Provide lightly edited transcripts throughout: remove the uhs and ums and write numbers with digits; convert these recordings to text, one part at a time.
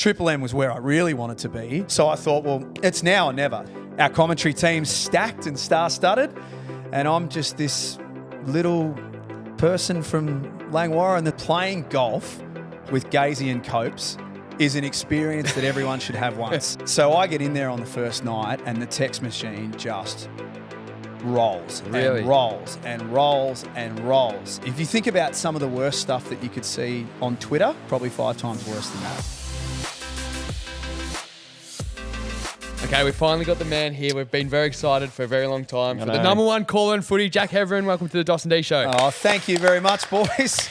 Triple M was where I really wanted to be. So I thought, well, it's now or never. Our commentary team's stacked and star-studded, and I'm just this little person from Langwarra, and playing golf with Gazy and Copes is an experience that everyone should have once. So I get in there on the first night, and the text machine just rolls and rolls and rolls and rolls. If you think about some of the worst stuff that you could see on Twitter, probably 5 times worse than that. Okay, we finally got the man here. We've been very excited for a very long time. For the #1 caller in footy, Jack Heverin. Welcome to the dos&d show. Oh, thank you very much, boys.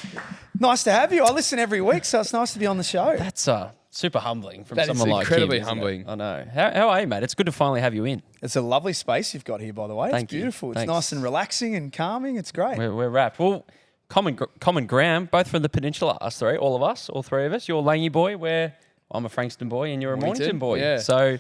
Nice to have you. I listen every week, so it's nice to be on the show. That's super humbling from That someone is like incredibly him, humbling. I know. How are you, mate? It's good to finally have you in. It's a lovely space you've got here, by the way. Thank it's you. beautiful. Thanks. It's nice and relaxing and calming. It's great. We're wrapped. Well, common ground, both from the peninsula, us three, all of us, all three of us. You're a Langy boy, where I'm a Frankston boy, and you're a Mornington boy. Yeah. So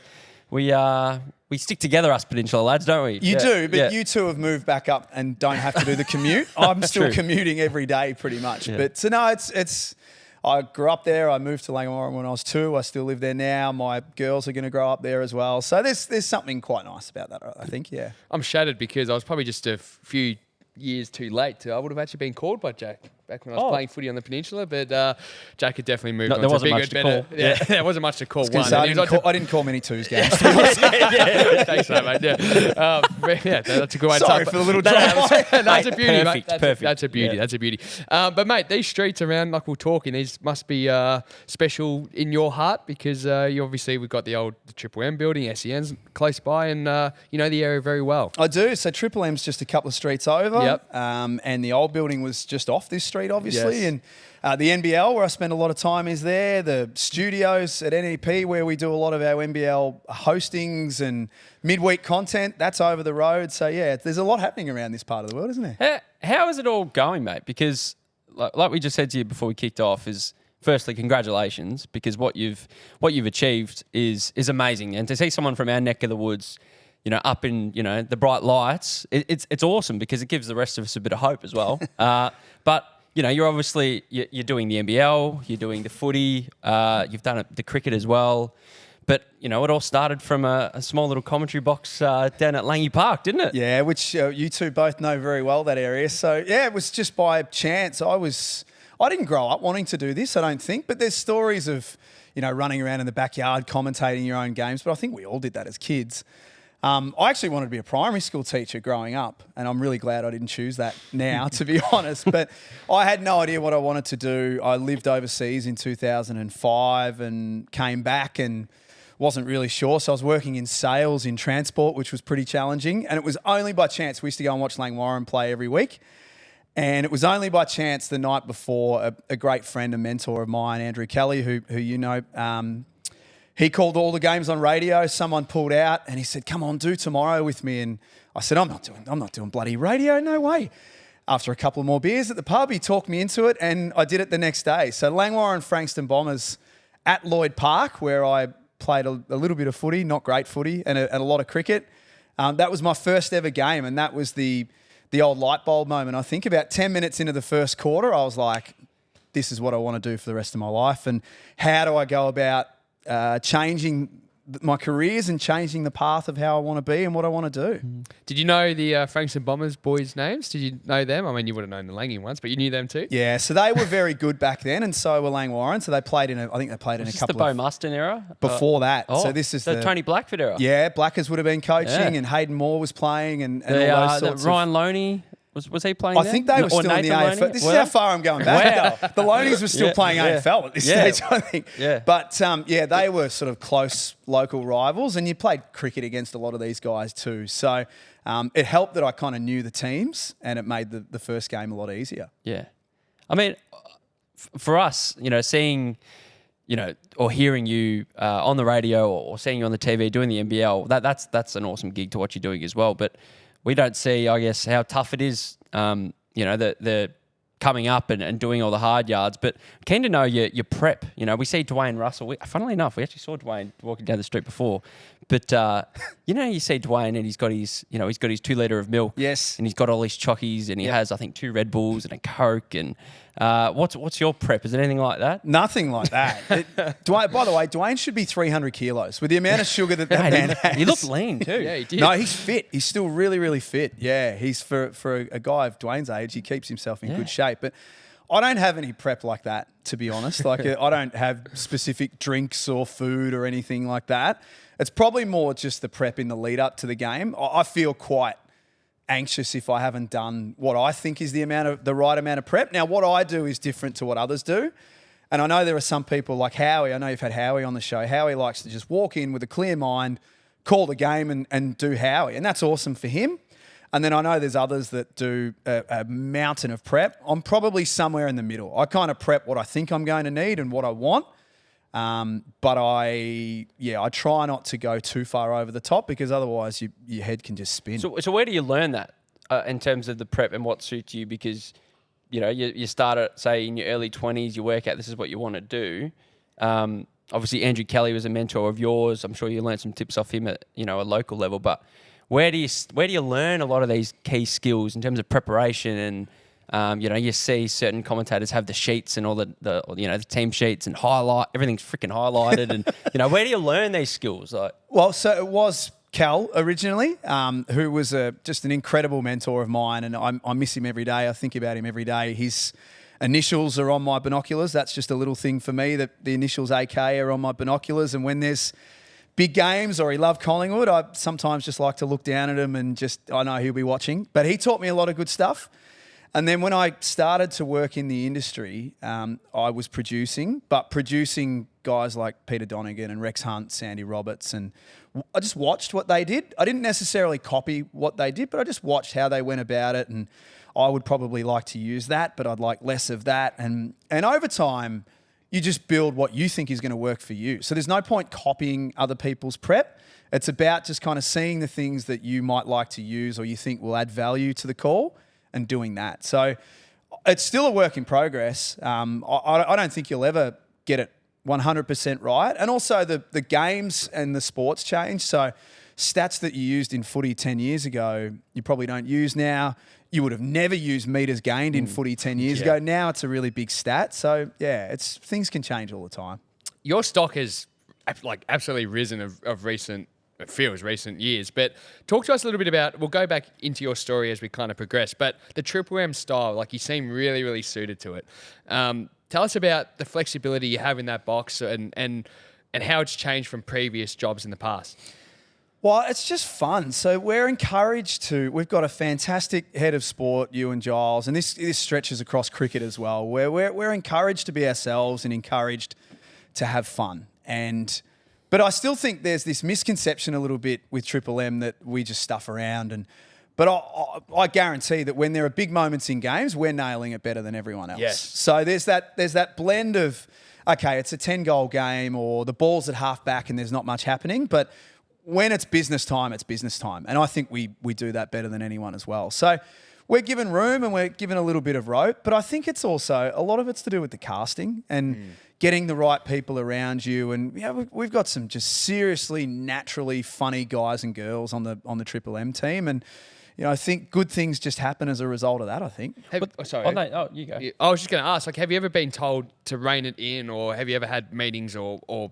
we stick together, us peninsula lads, don't we? You do, but you two have moved back up and don't have to do the commute. I'm still True. commuting every day pretty much. Yeah. But so no, it's I grew up there. I moved to Langwarra when I was 2. I still live there now. My girls are going to grow up there as well. So there's something quite nice about that, I think, yeah. I'm shattered because I was probably just a few years too late. I would have actually been called by Jack back when I was playing footy on the peninsula, but Jack had definitely moved on there to wasn't bigger, much to better. call. Yeah, there wasn't much to call. I didn't call many 2s games. Thanks for that, mate. Yeah, that's a good way to Sorry start. for the little drop. That's a beauty, mate. Perfect. That's a beauty. Yeah. That's a beauty. But mate, these streets around, like we're talking, these must be special in your heart because we've got the Triple M building, SEN's close by, and you know the area very well. I do. So Triple M's just a couple of streets over. Yep. And the old building was just off this street, obviously. Yes. And the NBL, where I spend a lot of time, is there. The studios at NEP, where we do a lot of our NBL hostings and midweek content, that's over the road. So, yeah, there's a lot happening around this part of the world, isn't there? How is it all going, mate? Because like we just said to you before we kicked off is, firstly, congratulations, because what you've achieved is amazing. And to see someone from our neck of the woods, you know, up in, you know, the bright lights, it's awesome because it gives the rest of us a bit of hope as well. But, you know, you're doing the NBL, you're doing the footy, you've done the cricket as well. But, you know, it all started from a small little commentary box down at Langy Park, didn't it? Yeah, which you two both know very well, that area. So, yeah, it was just by chance. I didn't grow up wanting to do this, I don't think, but there's stories of, you know, running around in the backyard commentating your own games, but I think we all did that as kids. I actually wanted to be a primary school teacher growing up, and I'm really glad I didn't choose that now, to be honest. But I had no idea what I wanted to do. I lived overseas in 2005 and came back and wasn't really sure. So I was working in sales in transport, which was pretty challenging. And it was only by chance. We used to go and watch Langwarra play every week. And it was only by chance the night before a great friend and mentor of mine, Andrew Kelly, who you know, he called all the games on radio. Someone pulled out and he said, "Come on, do tomorrow with me." And I said, I'm not doing bloody radio. No way. After a couple of more beers at the pub, he talked me into it and I did it the next day. So Langwarra and Frankston Bombers at Lloyd Park, where I played a little bit of footy, not great footy, and a lot of cricket. That was my first ever game, and that was the old light bulb moment. I think about 10 minutes into the first quarter, I was like, this is what I want to do for the rest of my life. And how do I go about changing my careers and changing the path of how I want to be and what I want to do. Did you know the Frankston Bombers boys' names? Did you know them? I mean, you would have known the Langy ones, but you knew them too? Yeah, so they were very good back then, and so were Langwarren. So they played I think they played in a couple of... the Bo Mustin era? Before that. So this is the Tony Blackford era? Yeah, Blackers would have been coaching and Hayden Moore was playing and all those sorts Ryan Loney... Was he playing I think they were still in the AFL. This is how far I'm going back. The Loneys were still playing AFL at this stage, I think. Yeah. But, they were sort of close local rivals, and you played cricket against a lot of these guys too. So it helped that I kind of knew the teams, and it made the first game a lot easier. Yeah. I mean, for us, seeing... or hearing you on the radio or seeing you on the TV doing the NBL, that's an awesome gig to what you're doing as well. But we don't see, I guess, how tough it is, the coming up and doing all the hard yards. But keen to know your prep. We see Dwayne Russell. Funnily enough, we actually saw Dwayne walking down the street before. But you see Dwayne, and he's got his 2 litre of milk. Yes. And he's got all his chockies, and he has, I think, 2 Red Bulls and a Coke. And what's your prep? Is it anything like that? Nothing like that. Dwayne, by the way, Dwayne should be 300 kilos with the amount of sugar that man has. He looked lean too. Yeah, he did. No, he's fit. He's still really, really fit. Yeah, he's for a guy of Dwayne's age, he keeps himself in good shape. But I don't have any prep like that, to be honest. Like I don't have specific drinks or food or anything like that. It's probably more just the prep in the lead up to the game. I feel quite anxious if I haven't done what I think is the right amount of prep. Now, what I do is different to what others do. And I know there are some people like Howie. I know you've had Howie on the show. Howie likes to just walk in with a clear mind, call the game and do Howie. And that's awesome for him. And then I know there's others that do a mountain of prep. I'm probably somewhere in the middle. I kind of prep what I think I'm going to need and what I want. But I try not to go too far over the top because otherwise your head can just spin. So where do you learn that in terms of the prep and what suits you? Because, you start at, say, in your early 20s, you work out this is what you want to do. Obviously, Andrew Kelly was a mentor of yours. I'm sure you learned some tips off him at, a local level. But where do you learn a lot of these key skills in terms of preparation? And you see certain commentators have the sheets and all the team sheets and everything's freaking highlighted. And where do you learn these skills? Well, so it was Cal originally, who was just an incredible mentor of mine, and I miss him every day. I think about him every day. His initials are on my binoculars. That's just a little thing for me, that the initials AK are on my binoculars. And when there's big games or he loved Collingwood, I sometimes just like to look down at him and I know he'll be watching. But he taught me a lot of good stuff. And then when I started to work in the industry, I was producing guys like Peter Donegan and Rex Hunt, Sandy Roberts, and I just watched what they did. I didn't necessarily copy what they did, but I just watched how they went about it, and I would probably like to use that, but I'd like less of that. And over time, you just build what you think is going to work for you. So there's no point copying other people's prep. It's about just kind of seeing the things that you might like to use or you think will add value to the call and doing that. So it's still a work in progress. I don't think you'll ever get it 100% right. And also the games and the sports change. So stats that you used in footy 10 years ago, you probably don't use now. You would have never used metres gained in footy 10 years ago. Now it's a really big stat. So, things can change all the time. Your stock has absolutely risen of recent years. But talk to us a little bit about, we'll go back into your story as we kind of progress, but the Triple M style, you seem really, really suited to it. Tell us about the flexibility you have in that box and how it's changed from previous jobs in the past. Well, it's just fun. So we've got a fantastic head of sport, you and Giles, and this stretches across cricket as well, where we're encouraged to be ourselves and encouraged to have fun. But I still think there's this misconception a little bit with Triple M that we just stuff around. But I guarantee that when there are big moments in games, we're nailing it better than everyone else. Yes. So there's that blend of, okay, it's a 10-goal game or the ball's at half back and there's not much happening, but when it's business time, it's business time. And I think we do that better than anyone as well. So we're given room and we're given a little bit of rope, but I think it's also, a lot of it's to do with the casting and getting the right people around you. And we've got some just seriously, naturally funny guys and girls on the Triple M team. And I think good things just happen as a result of that, I think. You go. I was just going to ask, have you ever been told to rein it in, or have you ever had meetings or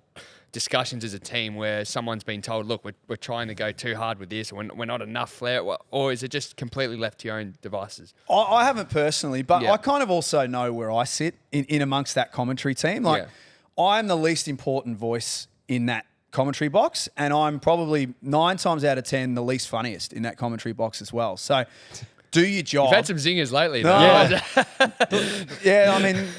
discussions as a team where someone's been told, look, we're trying to go too hard with this, or we're not enough flair, or is it just completely left to your own devices? I haven't personally, but I kind of also know where I sit in amongst that commentary team. I'm the least important voice in that commentary box, and I'm probably 9 times out of 10 the least funniest in that commentary box as well. So do your job. You've had some zingers lately. No.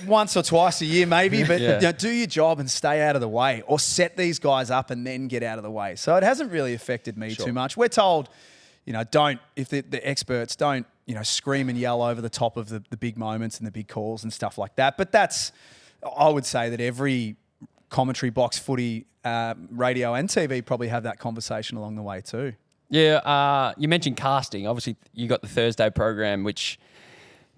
Once or twice a year maybe, but do your job and stay out of the way, or set these guys up and then get out of the way. So it hasn't really affected me too much. We're told, if the experts don't, scream and yell over the top of the big moments and the big calls and stuff like that. But I would say that every commentary box, footy, radio and TV probably have that conversation along the way too. Yeah, you mentioned casting. Obviously, you got the Thursday program, which,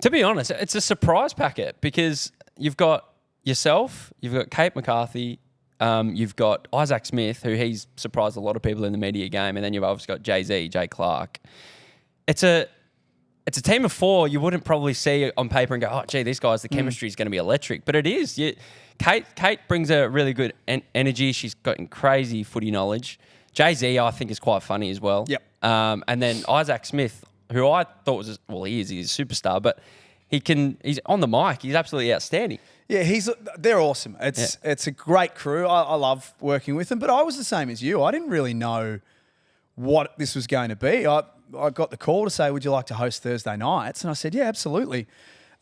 to be honest, it's a surprise packet because you've got yourself, you've got Kate McCarthy, You've got Isaac Smith, who he's surprised a lot of people in the media game, and then you've obviously got Jay Clark. It's a team of 4 you wouldn't probably see on paper and go, oh, gee, these guys, the chemistry is going to be electric. But it is. Kate brings a really good energy. She's got crazy footy knowledge. Jay-Z, I think, is quite funny as well. Yep. And then Isaac Smith, who I thought was, he's a superstar, but he's on the mic. He's absolutely outstanding. Yeah, they're awesome. It's a great crew. I love working with them, but I was the same as you. I didn't really know what this was going to be. I got the call to say, would you like to host Thursday nights? And I said, yeah, absolutely.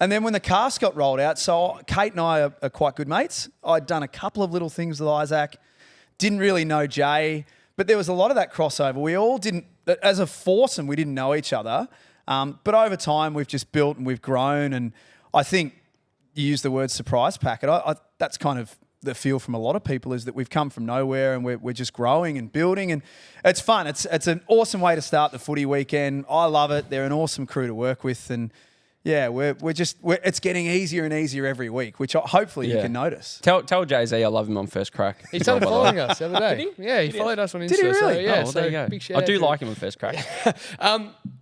And then when the cast got rolled out, so Kate and I are quite good mates. I'd done a couple of little things with Isaac, didn't really know Jay, but there was a lot of that crossover. We all didn't, as a foursome, we didn't know each other. But over time, we've just built and we've grown. And I think you use the word surprise packet. That's kind of the feel from a lot of people, is that we've come from nowhere and we're just growing and building. And it's fun. It's an awesome way to start the footy weekend. I love it. They're an awesome crew to work with. And yeah, it's getting easier and easier every week, which hopefully you can notice. Tell Jay-Z I love him on First Crack. He started following us the other day. Did he? Yeah, he followed us on Insta. Did he really? So, yeah, well, there you go. Big shout I do out like him on First Crack.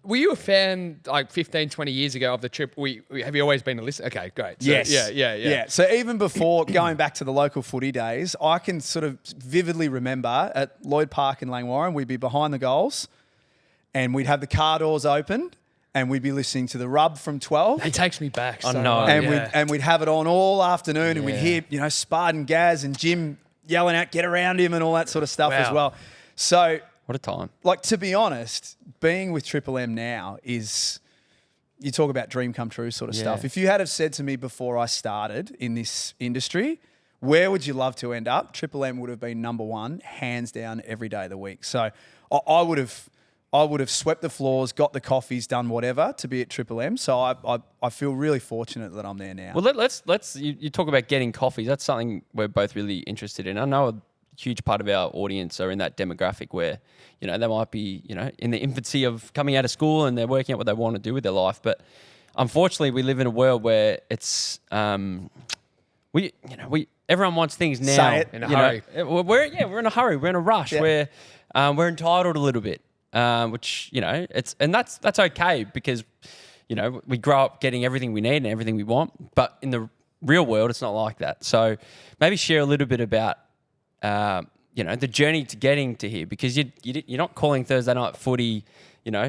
Were you a fan like 15, 20 years ago of the trip? Have you always been a listener? Okay, great. So, Yes. Yeah. So even before going back to the local footy days, I can sort of vividly remember at Lloyd Park in Langwarrin, we'd be behind the goals and we'd have the car doors open and we'd be listening to the Rub from 12. It takes me back. I So know. much. And we'd have it on all afternoon and we'd hear, Spard and Gaz and Jim yelling out, get around him and all that sort of stuff as well. So What a time. like, to be honest, being with Triple M now is, you talk about dream come true sort of stuff. If you had have said to me before I started in this industry, where would you love to end up? Triple M would have been number 1, hands down, every day of the week. So I would have swept the floors, got the coffees, done whatever to be at Triple M. So I feel really fortunate that I'm there now. Well, let's you talk about getting coffees. That's something we're both really interested in. I know a huge part of our audience are in that demographic where, they might be, in the infancy of coming out of school and they're working out what they want to do with their life. But unfortunately, we live in a world where it's everyone wants things now. Say it. In a hurry. We're in a hurry. We're in a rush. Yeah. We're entitled a little bit. Which that's okay because we grow up getting everything we need and everything we want, but in the real world it's not like that. So maybe share a little bit about the journey to getting to here, because you're not calling Thursday night footy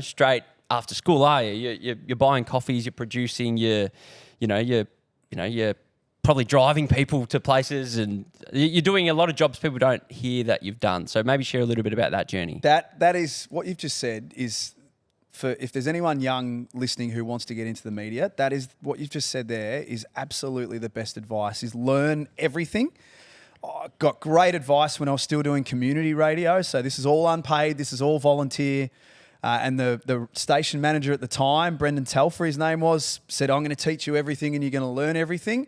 straight after school, are you? You're buying coffees, you're producing, you're probably driving people to places, and you're doing a lot of jobs people don't hear that you've done. So maybe share a little bit about that journey. That is what you've just said is, for if there's anyone young listening who wants to get into the media, that is what you've just said there is absolutely the best advice, is learn everything. I got great advice when I was still doing community radio. So this is all unpaid. This is all volunteer. And the station manager at the time, Brendan Telfer, his name was, said, I'm going to teach you everything and you're going to learn everything,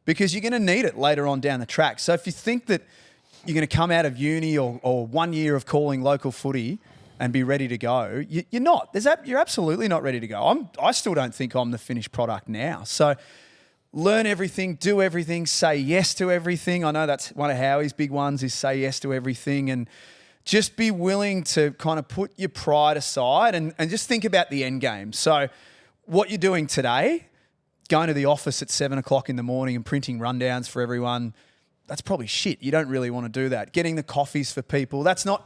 because you're going to need it later on down the track. So if you think that you're going to come out of uni or 1 year of calling local footy and be ready to go, you're not. You're absolutely not ready to go. I still don't think I'm the finished product now. So learn everything, do everything, say yes to everything. I know that's one of Howie's big ones, is say yes to everything, and just be willing to kind of put your pride aside and just think about the end game. So what you're doing today, going to the office at 7 o'clock in the morning and printing rundowns for everyone, that's probably shit. You don't really want to do that. Getting the coffees for people, that's not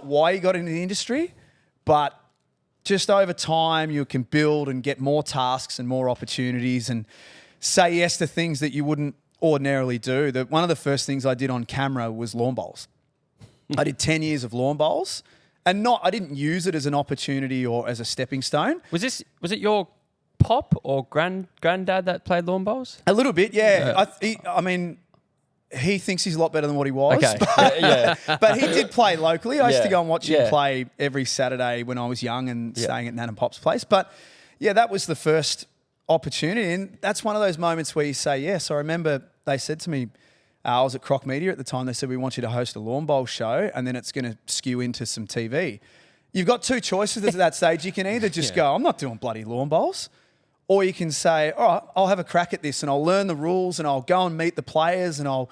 why you got into the industry, but just over time you can build and get more tasks and more opportunities and say yes to things that you wouldn't ordinarily do. One of the first things I did on camera was lawn bowls. I did 10 years of lawn bowls, and I didn't use it as an opportunity or as a stepping stone. Was it your pop or granddad that played lawn bowls? A little bit, yeah. He thinks he's a lot better than what he was. Okay. But he did play locally. I used to go and watch him play every Saturday when I was young and staying at Nan and Pop's place. But yeah, that was the first opportunity. And that's one of those moments where you say yes. I remember they said to me, I was at Croc Media at the time, they said, we want you to host a lawn bowl show and then it's going to skew into some TV. You've got two choices at that stage. You can either just go, I'm not doing bloody lawn bowls. Or you can say, all right, I'll have a crack at this and I'll learn the rules and I'll go and meet the players and I'll,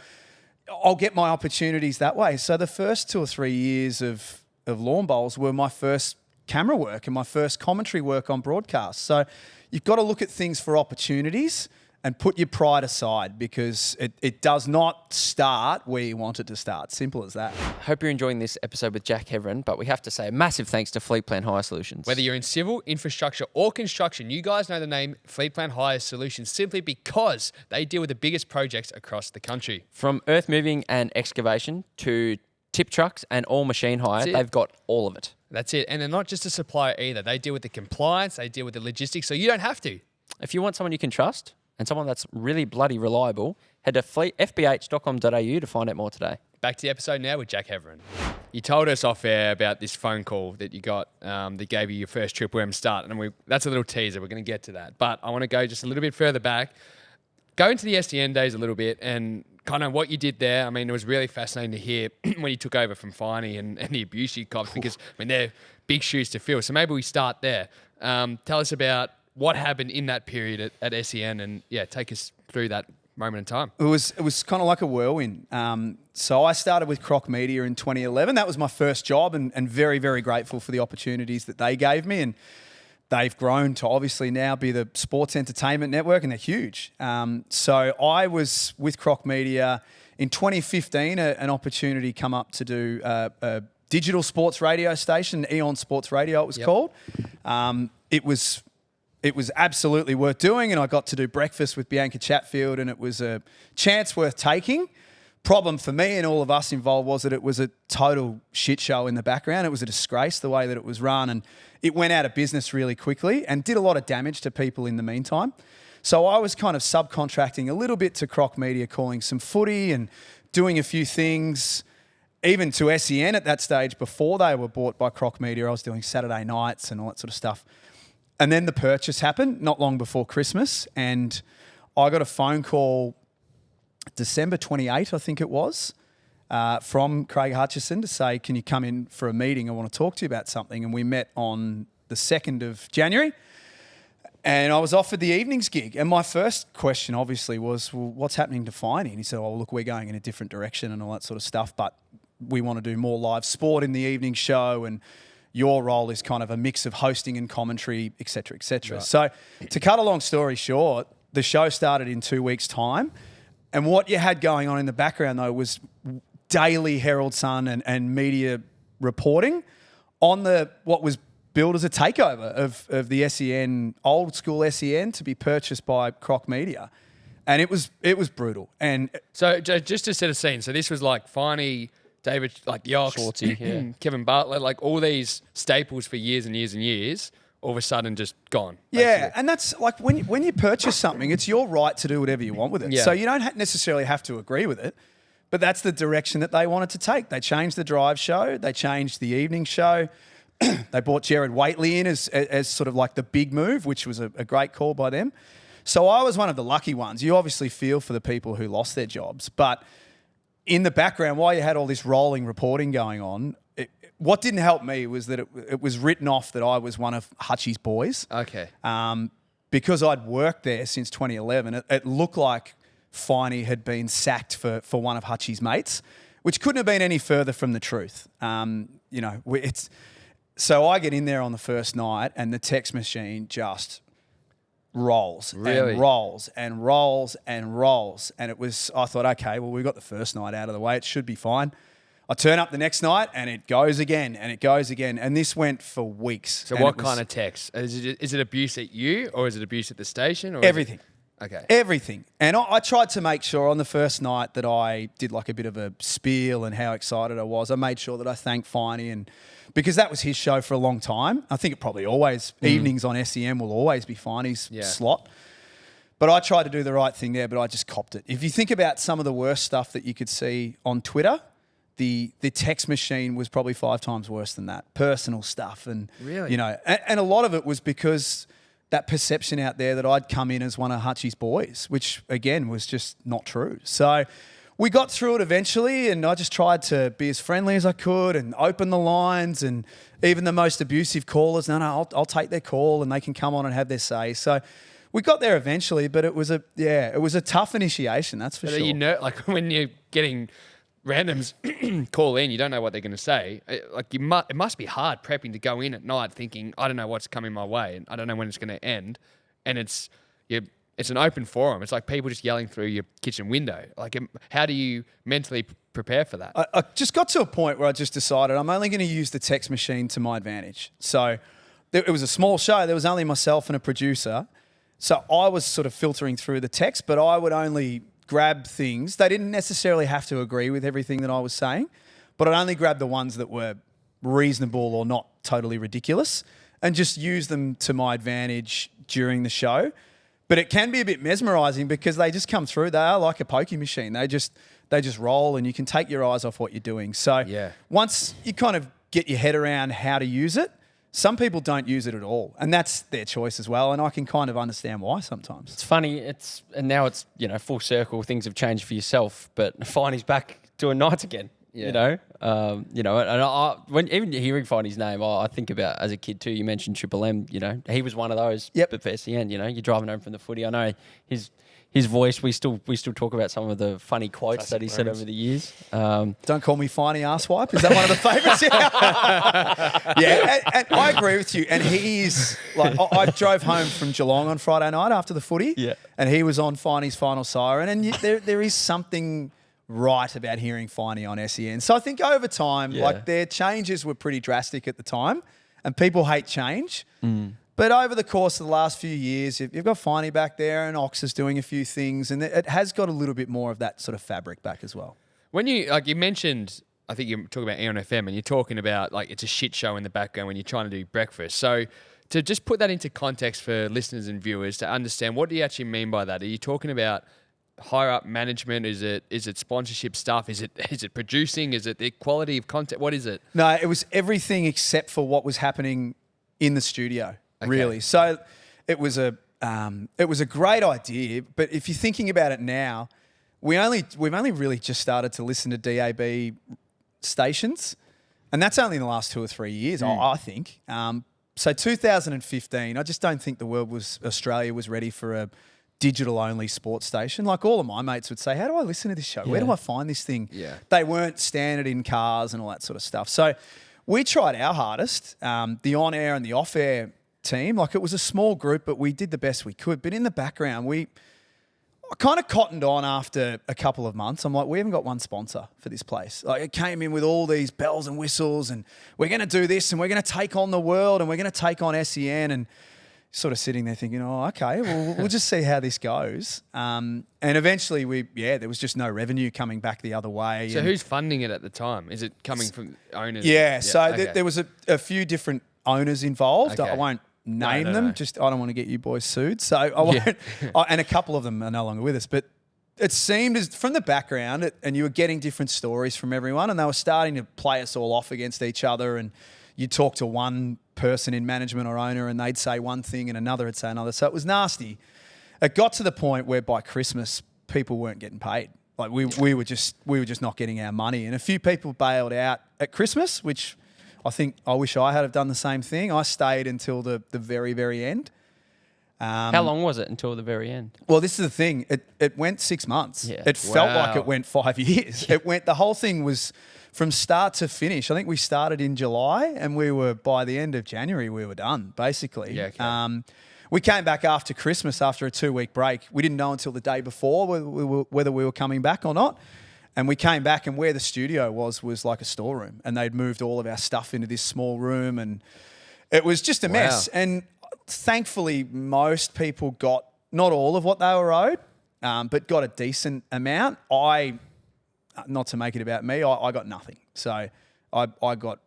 I'll get my opportunities that way. So the first 2 or 3 years of Lawn Bowls were my first camera work and my first commentary work on broadcast. So you've got to look at things for opportunities and put your pride aside, because it does not start where you want it to start. Simple as that. Hope you're enjoying this episode with Jack Heverin, but we have to say a massive thanks to Fleet Plan Hire Solutions. Whether you're in civil, infrastructure or construction, you guys know the name Fleet Plan Hire Solutions simply because they deal with the biggest projects across the country. From earth moving and excavation to tip trucks and all machine hire, they've got all of it. That's it. And they're not just a supplier either. They deal with the compliance, they deal with the logistics, so you don't have to. If you want someone you can trust and someone that's really bloody reliable, head to fbh.com.au to find out more today. Back to the episode now with Jack Heverin. You told us off air about this phone call that you got that gave you your first Triple M start, and that's a little teaser. We're going to get to that. But I want to go just a little bit further back, go into the SDN days a little bit and kind of what you did there. I mean, it was really fascinating to hear when you took over from Finey and the abuse you copped, because, I mean, they're big shoes to fill. So maybe we start there. Tell us about what happened in that period at SEN, and take us through that moment in time. It was kind of like a whirlwind. So I started with Croc Media in 2011. That was my first job, and very, very grateful for the opportunities that they gave me. And they've grown to obviously now be the sports entertainment network, and they're huge. So I was with Croc Media in 2015. An opportunity come up to do a digital sports radio station, Eon Sports Radio it was called. It was absolutely worth doing, and I got to do breakfast with Bianca Chatfield, and it was a chance worth taking. Problem for me and all of us involved was that it was a total shit show in the background. It was a disgrace the way that it was run, and it went out of business really quickly and did a lot of damage to people in the meantime. So I was kind of subcontracting a little bit to Croc Media, calling some footy and doing a few things, even to SEN at that stage before they were bought by Croc Media. I was doing Saturday nights and all that sort of stuff. And then the purchase happened not long before Christmas, and I got a phone call December 28, I think it was, from Craig Hutchison to say, can you come in for a meeting? I want to talk to you about something. And we met on the 2nd of January, and I was offered the evenings gig. And my first question obviously was, well, what's happening to Finey? And he said, oh, look, we're going in a different direction and all that sort of stuff, but we want to do more live sport in the evening show, and your role is kind of a mix of hosting and commentary, et cetera, et cetera. Right. So to cut a long story short, the show started in 2 weeks' time. And what you had going on in the background, though, was daily Herald Sun and media reporting on what was billed as a takeover of the SEN, old school SEN, to be purchased by Croc Media. And it was brutal. And so just to set a scene, so this was like Finey, David, like Yox, Schwartzy, Kevin Bartlett, like all these staples for years and years and years, all of a sudden just gone. Yeah, basically. and that's like when you purchase something, it's your right to do whatever you want with it. Yeah. So you don't necessarily have to agree with it, but that's the direction that they wanted to take. They changed the drive show. They changed the evening show. They brought Jared Waitley in as sort of like the big move, which was a great call by them. So I was one of the lucky ones. You obviously feel for the people who lost their jobs, but in the background, while you had all this rolling reporting going on, what didn't help me was that it was written off that I was one of Hutchie's boys. Okay. Because I'd worked there since 2011, it looked like Finey had been sacked for one of Hutchie's mates, which couldn't have been any further from the truth. So I get in there on the first night, and the text machine just rolls and rolls and rolls and rolls. And I thought, okay, well, we got the first night out of the way. It should be fine. I turn up the next night and it goes again and it goes again. And this went for weeks. So what kind of text? Is it abuse at you, or is it abuse at the station? Or everything. Okay. Everything. And I tried to make sure on the first night that I did like a bit of a spiel and how excited I was. I made sure that I thanked Finey, and because that was his show for a long time. I think it probably always, evenings on SEM will always be Finey's slot. But I tried to do the right thing there, but I just copped it. If you think about some of the worst stuff that you could see on Twitter, the text machine was probably 5 times worse than that. Personal stuff. And, really? And a lot of it was because that perception out there that I'd come in as one of Hutchie's boys, which again was just not true. So we got through it eventually, and I just tried to be as friendly as I could and open the lines, and even the most abusive callers, no, I'll take their call and they can come on and have their say. So we got there eventually, but it was a tough initiation, that's for sure. Like when you getting randoms call in, you don't know what they're going to say. It must be hard prepping to go in at night thinking, I don't know what's coming my way and I don't know when it's going to end. And it's an open forum. It's like people just yelling through your kitchen window. Like, how do you mentally prepare for that? I just got to a point where I just decided I'm only going to use the text machine to my advantage. So it was a small show. There was only myself and a producer. So I was sort of filtering through the text, but I would only grab things. They didn't necessarily have to agree with everything that I was saying, but I'd only grab the ones that were reasonable or not totally ridiculous and just use them to my advantage during the show. But it can be a bit mesmerising because they just come through. They are like a pokie machine. They just roll and you can take your eyes off what you're doing. So once you kind of get your head around how to use it, some people don't use it at all, and that's their choice as well. And I can kind of understand why sometimes. It's funny. And now it's full circle. Things have changed for yourself, but Finey's back doing nights again. Yeah. And when even hearing Finey's name, I think about as a kid too. You mentioned Triple M. He was one of those. Yep. But for SEN, you're driving home from the footy. I know his voice. We still talk about some of the funny quotes Classic that he said over the years. Don't call me Finey Arsewipe. Is that one of the favourites? Yeah, and I agree with you. And he's like, I drove home from Geelong on Friday night after the footy. Yeah. And he was on Finey's Final Siren, and there is something right about hearing Finey on SEN. So I think over time, like their changes were pretty drastic at the time, and people hate change. But over the course of the last few years, you've got Finey back there and Ox is doing a few things, and it has got a little bit more of that sort of fabric back as well. When you mentioned, I think you're talking about Eon FM, and you're talking about like it's a shit show in the background when you're trying to do breakfast. So to just put that into context for listeners and viewers to understand, what do you actually mean by that? Are you talking about higher up management? Is it sponsorship stuff? Is it producing? Is it the quality of content? What is it? No, it was everything except for what was happening in the studio. Really. So it was a great idea, but if you're thinking about it now, we've only really just started to listen to DAB stations, and that's only in the last 2 or 3 years, I think. So 2015, I just don't think Australia was ready for a digital-only sports station. Like all of my mates would say, how do I listen to this show? Where do I find this thing? Yeah. They weren't standard in cars and all that sort of stuff. So we tried our hardest, the on-air and the off-air team. Like it was a small group, but we did the best we could. But in the background, I kind of cottoned on after a couple of months. I'm like, we haven't got one sponsor for this place. Like it came in with all these bells and whistles and we're going to do this and we're going to take on the world and we're going to take on SEN, and sort of sitting there thinking, oh, okay, well, we'll just see how this goes. And eventually there was just no revenue coming back the other way. So who's funding it at the time? Is it coming from owners? Yeah, there was a few different owners involved. Okay. I won't name them. No. Just I don't want to get you boys sued. So I won't. And a couple of them are no longer with us. But it seemed as from the background, and you were getting different stories from everyone, and they were starting to play us all off against each other. And you talk to one person in management or owner, and they'd say one thing, and another would say another. So it was nasty. It got to the point where by Christmas, people weren't getting paid. Like we were just not getting our money, and a few people bailed out at Christmas, which I wish I had have done the same thing. I stayed until the very, very end. How long was it until the very end? Well, this is the thing. It went 6 months. Yeah. It felt like it went 5 years. The whole thing was from start to finish. I think we started in July and by the end of January, we were done, basically. Yeah, okay. We came back after Christmas after a 2-week break. We didn't know until the day before whether we were coming back or not. And we came back, and where the studio was like a storeroom, and they'd moved all of our stuff into this small room, and it was just a mess. And thankfully, most people got not all of what they were owed, but got a decent amount. Not to make it about me, I got nothing. So I got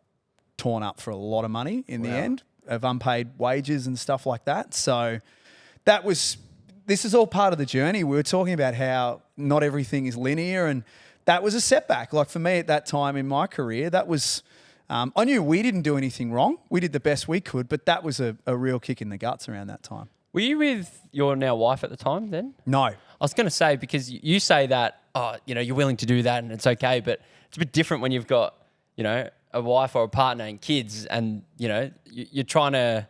torn up for a lot of money in the end of unpaid wages and stuff like that. So this is all part of the journey. We were talking about how not everything is linear, and that was a setback. Like for me at that time in my career, that was, I knew we didn't do anything wrong. We did the best we could, but that was a real kick in the guts around that time. Were you with your now wife at the time then? No. I was going to say, because you say that, you're willing to do that and it's okay, but it's a bit different when you've got, a wife or a partner and kids, and, you're trying to,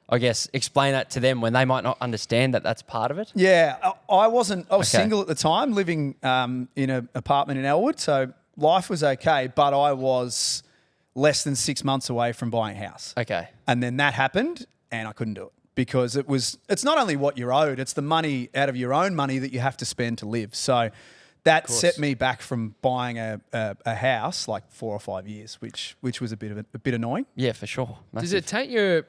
I guess, explain that to them when they might not understand that that's part of it? Yeah, I was Okay. single at the time, living in an apartment in Elwood, so life was okay, but I was less than 6 months away from buying a house. Okay. And then that happened and I couldn't do it because it's not only what you're owed, it's the money out of your own money that you have to spend to live. So that set me back from buying a house like 4 or 5 years, which was a bit annoying. Yeah, for sure. Does it take your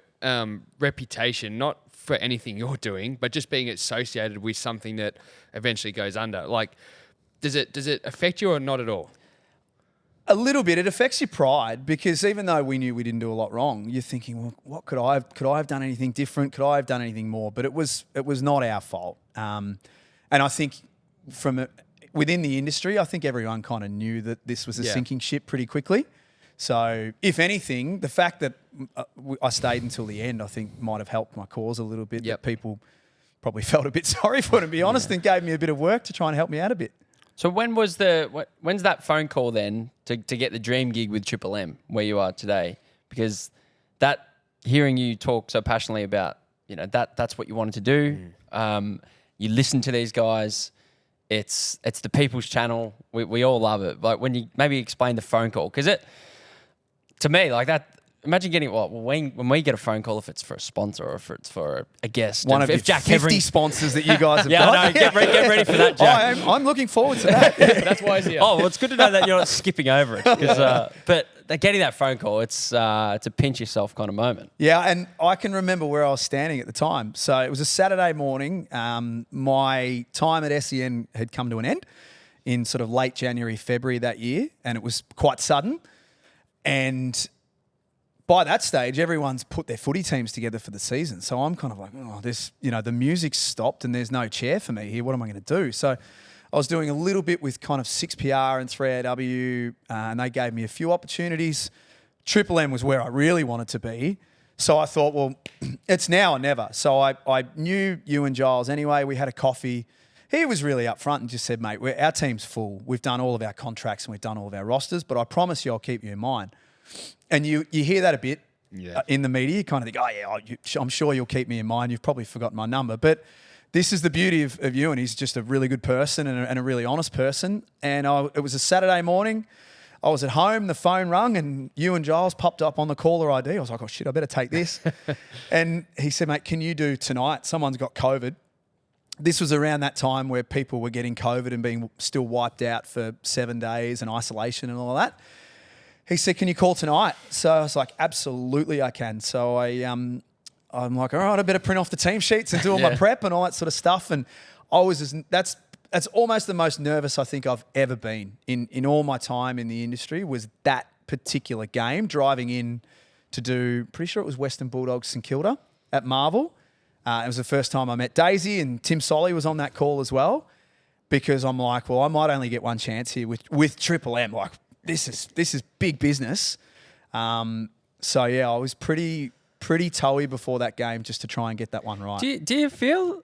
reputation, not for anything you're doing, but just being associated with something that eventually goes under? Like, does it affect you or not at all? A little bit. It affects your pride because even though we knew we didn't do a lot wrong, you're thinking, well, what could I have done anything different? Could I have done anything more? But it was not our fault. And I think within the industry, I think everyone kind of knew that this was a sinking ship pretty quickly. So if anything, the fact that I stayed until the end, I think might have helped my cause a little bit. Yep. That people probably felt a bit sorry for it, to be honest, and gave me a bit of work to try and help me out a bit. So when's that phone call then to get the dream gig with Triple M where you are today? Because that hearing you talk so passionately about, that's what you wanted to do. You listen to these guys. It's the people's channel. We all love it. Like when you maybe explain the phone call, because to me like that. Imagine getting when we get a phone call, if it's for a sponsor or if it's for a guest. One of your 50 sponsors that you guys have got. No, get ready for that, Jack. I'm looking forward to that. That's why he's here. Oh, well, it's good to know that you're not skipping over it. But getting that phone call, it's a pinch yourself kind of moment. Yeah, and I can remember where I was standing at the time. So it was a Saturday morning. My time at SEN had come to an end in sort of late January, February that year, and it was quite sudden. And by that stage, everyone's put their footy teams together for the season. So I'm kind of like, the music's stopped and there's no chair for me here. What am I going to do? So I was doing a little bit with kind of 6PR and 3AW, and they gave me a few opportunities. Triple M was where I really wanted to be. So I thought, well, it's now or never. So I knew you and Giles anyway. We had a coffee. He was really upfront and just said, mate, our team's full. We've done all of our contracts and we've done all of our rosters, but I promise you I'll keep you in mind. And you hear that a bit in the media. You kind of think, I'm sure you'll keep me in mind. You've probably forgotten my number. But this is the beauty of you, and he's just a really good person and a really honest person. And it was a Saturday morning. I was at home, the phone rang, and you and Giles popped up on the caller ID. I was like, oh, shit, I better take this. And he said, mate, can you do tonight? Someone's got COVID. This was around that time where people were getting COVID and being still wiped out for 7 days and isolation and all of that. He said, can you call tonight? So I was like, absolutely I can. So I'm like, all right, I better print off the team sheets and do all my prep and all that sort of stuff. And that's almost the most nervous I think I've ever been in all my time in the industry was that particular game, driving in to do, pretty sure it was Western Bulldogs St Kilda at Marvel. It was the first time I met Daisy, and Tim Solly was on that call as well, because I'm like, well, I might only get one chance here with Triple M. Like, this is big business. So yeah, I was pretty toey before that game just to try and get that one right. Do you feel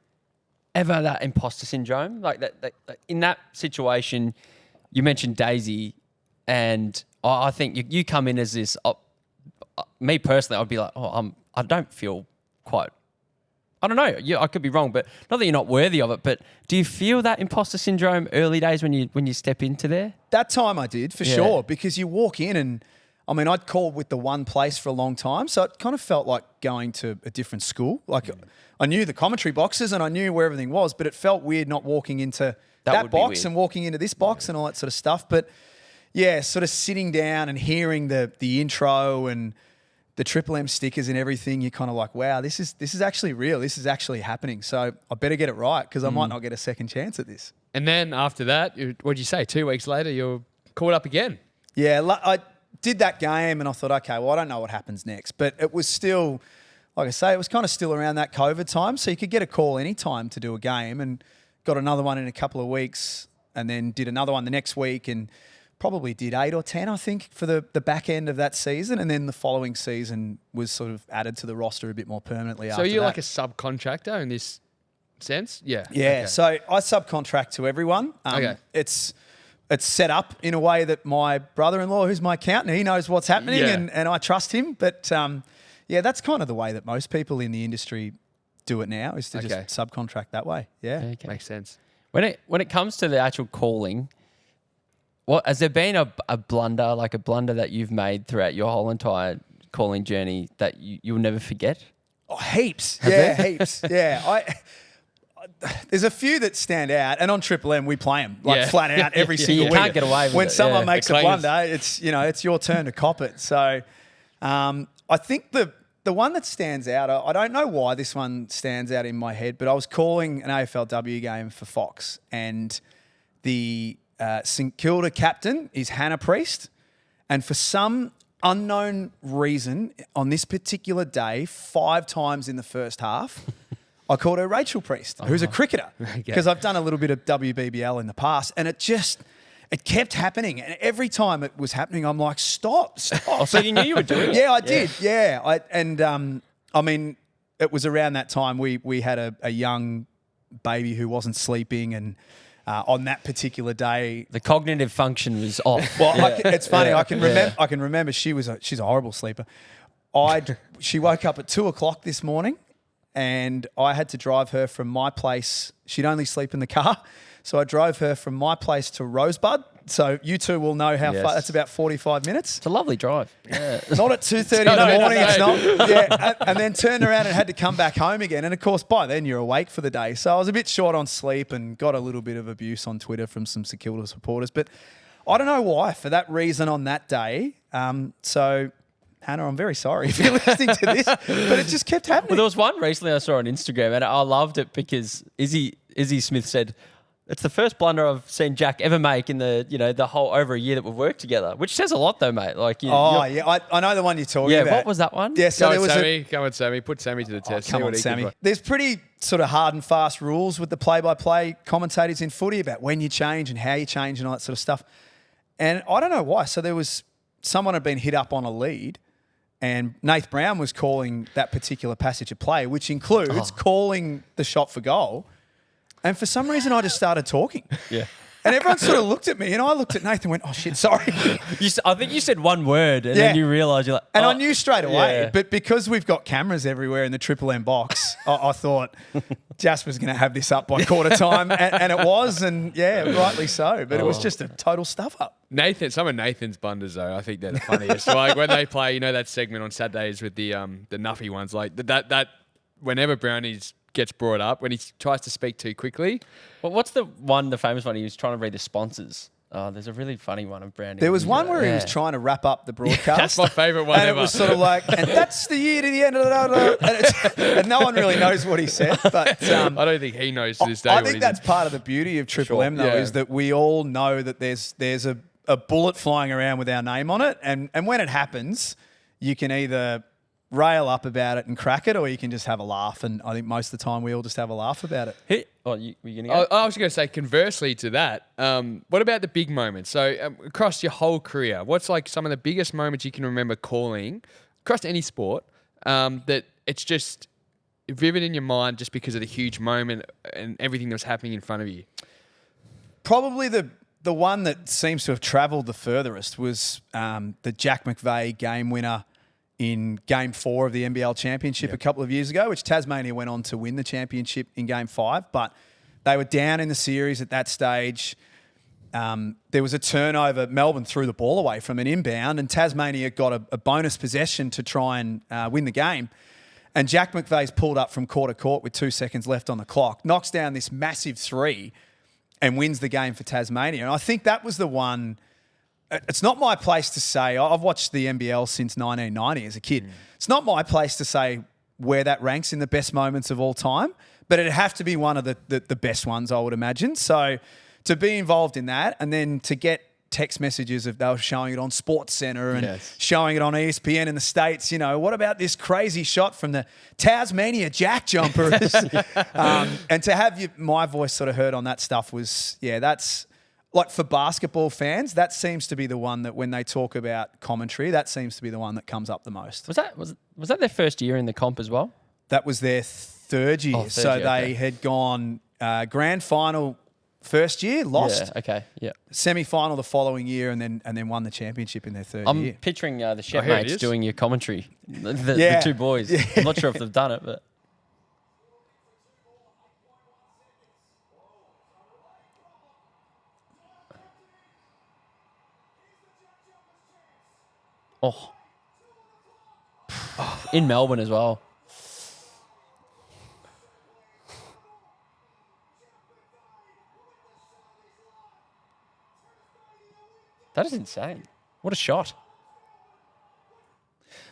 ever that imposter syndrome? Like that in that situation, you mentioned Daisy, and I think you come in as this. Me personally, I'd be like, I don't feel quite. I don't know. I could be wrong, but not that you're not worthy of it. But do you feel that imposter syndrome early days when you step into there? That time I did for sure, because you walk in and I'd called with the one place for a long time, so it kind of felt like going to a different school. Like I knew the commentary boxes and I knew where everything was, but it felt weird not walking into that box and walking into this box and all that sort of stuff. But yeah, sort of sitting down and hearing the intro and the Triple M stickers and everything, you're kind of like, wow, this is actually real. This is actually happening. So I better get it right because I might not get a second chance at this. And then after that, what'd you say? 2 weeks later, you're caught up again. Yeah, I did that game and I thought, okay, well, I don't know what happens next. But it was still, like I say, it was kind of still around that COVID time. So you could get a call anytime to do a game, and got another one in a couple of weeks and then did another one the next week and probably did 8 or 10, I think, for the back end of that season. And then the following season was sort of added to the roster a bit more permanently after that. So you're like a subcontractor in this sense? Yeah. Yeah. Okay. So I subcontract to everyone. Okay. It's set up in a way that my brother-in-law, who's my accountant, he knows what's happening and I trust him. But Yeah, that's kind of the way that most people in the industry do it now, is to just subcontract that way. Yeah. Okay. Makes sense. When it comes to the actual calling, what has there been a blunder, like a blunder that you've made throughout your whole entire calling journey that you'll never forget? Oh, heaps. Heaps. Yeah. There's a few that stand out, and on Triple M we play them flat out every single week. You can't get away with it. When someone makes a blunder, it's your turn to cop it. So I think the one that stands out, I don't know why this one stands out in my head, but I was calling an AFLW game for Fox, and the St Kilda captain is Hannah Priest, and for some unknown reason on this particular day, 5 times in the first half, I called her Rachel Priest, who's a cricketer, because I've done a little bit of WBBL in the past, and it kept happening. And every time it was happening, I'm like, stop. Oh, so you knew you were doing it? Yeah, I did. Yeah. I mean, it was around that time we had a young baby who wasn't sleeping, and on that particular day, the cognitive function was off. Well, it's funny. I can remember she's a horrible sleeper. She woke up at 2:00 this morning, and I had to drive her from my place. She'd only sleep in the car. So I drove her from my place to Rosebud. So you two will know how far. That's about 45 minutes. It's a lovely drive. Yeah. Not at 2:30 in the morning. It's not. Yeah. And then turned around and had to come back home again. And of course, by then you're awake for the day. So I was a bit short on sleep and got a little bit of abuse on Twitter from some St Kilda supporters. But I don't know why. For that reason, on that day. So Hannah, I'm very sorry if you're listening to this, but it just kept happening. Well, there was one recently I saw on Instagram, and I loved it because Izzy Smith said, "It's the first blunder I've seen Jack ever make in the whole over a year that we've worked together," which says a lot, though, mate. Like, I know the one you're talking about. What was that one? Yeah, so there was Come on, Sammy. Put Sammy to the test. Come on, Sammy. There's pretty sort of hard and fast rules with the play-by-play commentators in footy about when you change and how you change and all that sort of stuff. And I don't know why. So there was someone had been hit up on a lead, and Nath Brown was calling that particular passage of play, which includes calling the shot for goal. And for some reason, I just started talking. Yeah. And everyone sort of looked at me, and I looked at Nathan and went, "Oh, shit, sorry." I think you said one word, and then you realised you're like... And I knew straight away. Yeah. But because we've got cameras everywhere in the Triple M box, I thought Jasper's going to have this up by quarter time. And it was, and rightly so. But it was just a total stuff-up. Some of Nathan's blunders, though, I think they're the funniest. Like when they play, that segment on Saturdays with the nuffy ones, like that whenever Brownies gets brought up, when he tries to speak too quickly. Well, what's the famous one? He was trying to read the sponsors. Oh, there's a really funny one of Brownie. There was one where he was trying to wrap up the broadcast. That's my favourite one and ever. It was sort of like, and that's the year to the end of the... And no one really knows what he said. But I don't think he knows to this day. I think that's part of the beauty of Triple M, though, is that we all know that there's a bullet flying around with our name on it. And when it happens, you can either rail up about it and crack it, or you can just have a laugh. And I think most of the time we all just have a laugh about it. Were you going to go? I was going to say, conversely to that, what about the big moments? So across your whole career, what's like some of the biggest moments you can remember calling across any sport that it's just vivid in your mind just because of the huge moment and everything that was happening in front of you? Probably the one that seems to have travelled the furthest was the Jack McVeigh game winner in Game 4 of the NBL Championship a couple of years ago, which Tasmania went on to win the championship in Game 5. But they were down in the series at that stage. There was a turnover. Melbourne threw the ball away from an inbound, and Tasmania got a bonus possession to try and win the game. And Jack McVeigh's pulled up from quarter court with 2 seconds left on the clock, knocks down this massive three and wins the game for Tasmania. And I think that was the one... It's not my place to say. I've watched the NBL since 1990 as a kid. It's not my place to say where that ranks in the best moments of all time, but it'd have to be one of the best ones, I would imagine. So to be involved in that, and then to get text messages of they were showing it on SportsCenter and showing it on ESPN in the States. What about this crazy shot from the Tasmania Jack jumpers? And to have my voice sort of heard on that stuff was, that's... Like for basketball fans, that seems to be the one that when they talk about commentary, that seems to be the one that comes up the most. Was that their first year in the comp as well? That was their third year. They had gone grand final first year, lost. Yeah, okay, yeah. Semi-final the following year, and then won the championship in their third I'm year. picturing the chef here it mates is. doing your commentary. The Yeah. two boys. Yeah. I'm not sure if they've done it, but... Oh. In Melbourne as well. That is insane. What a shot.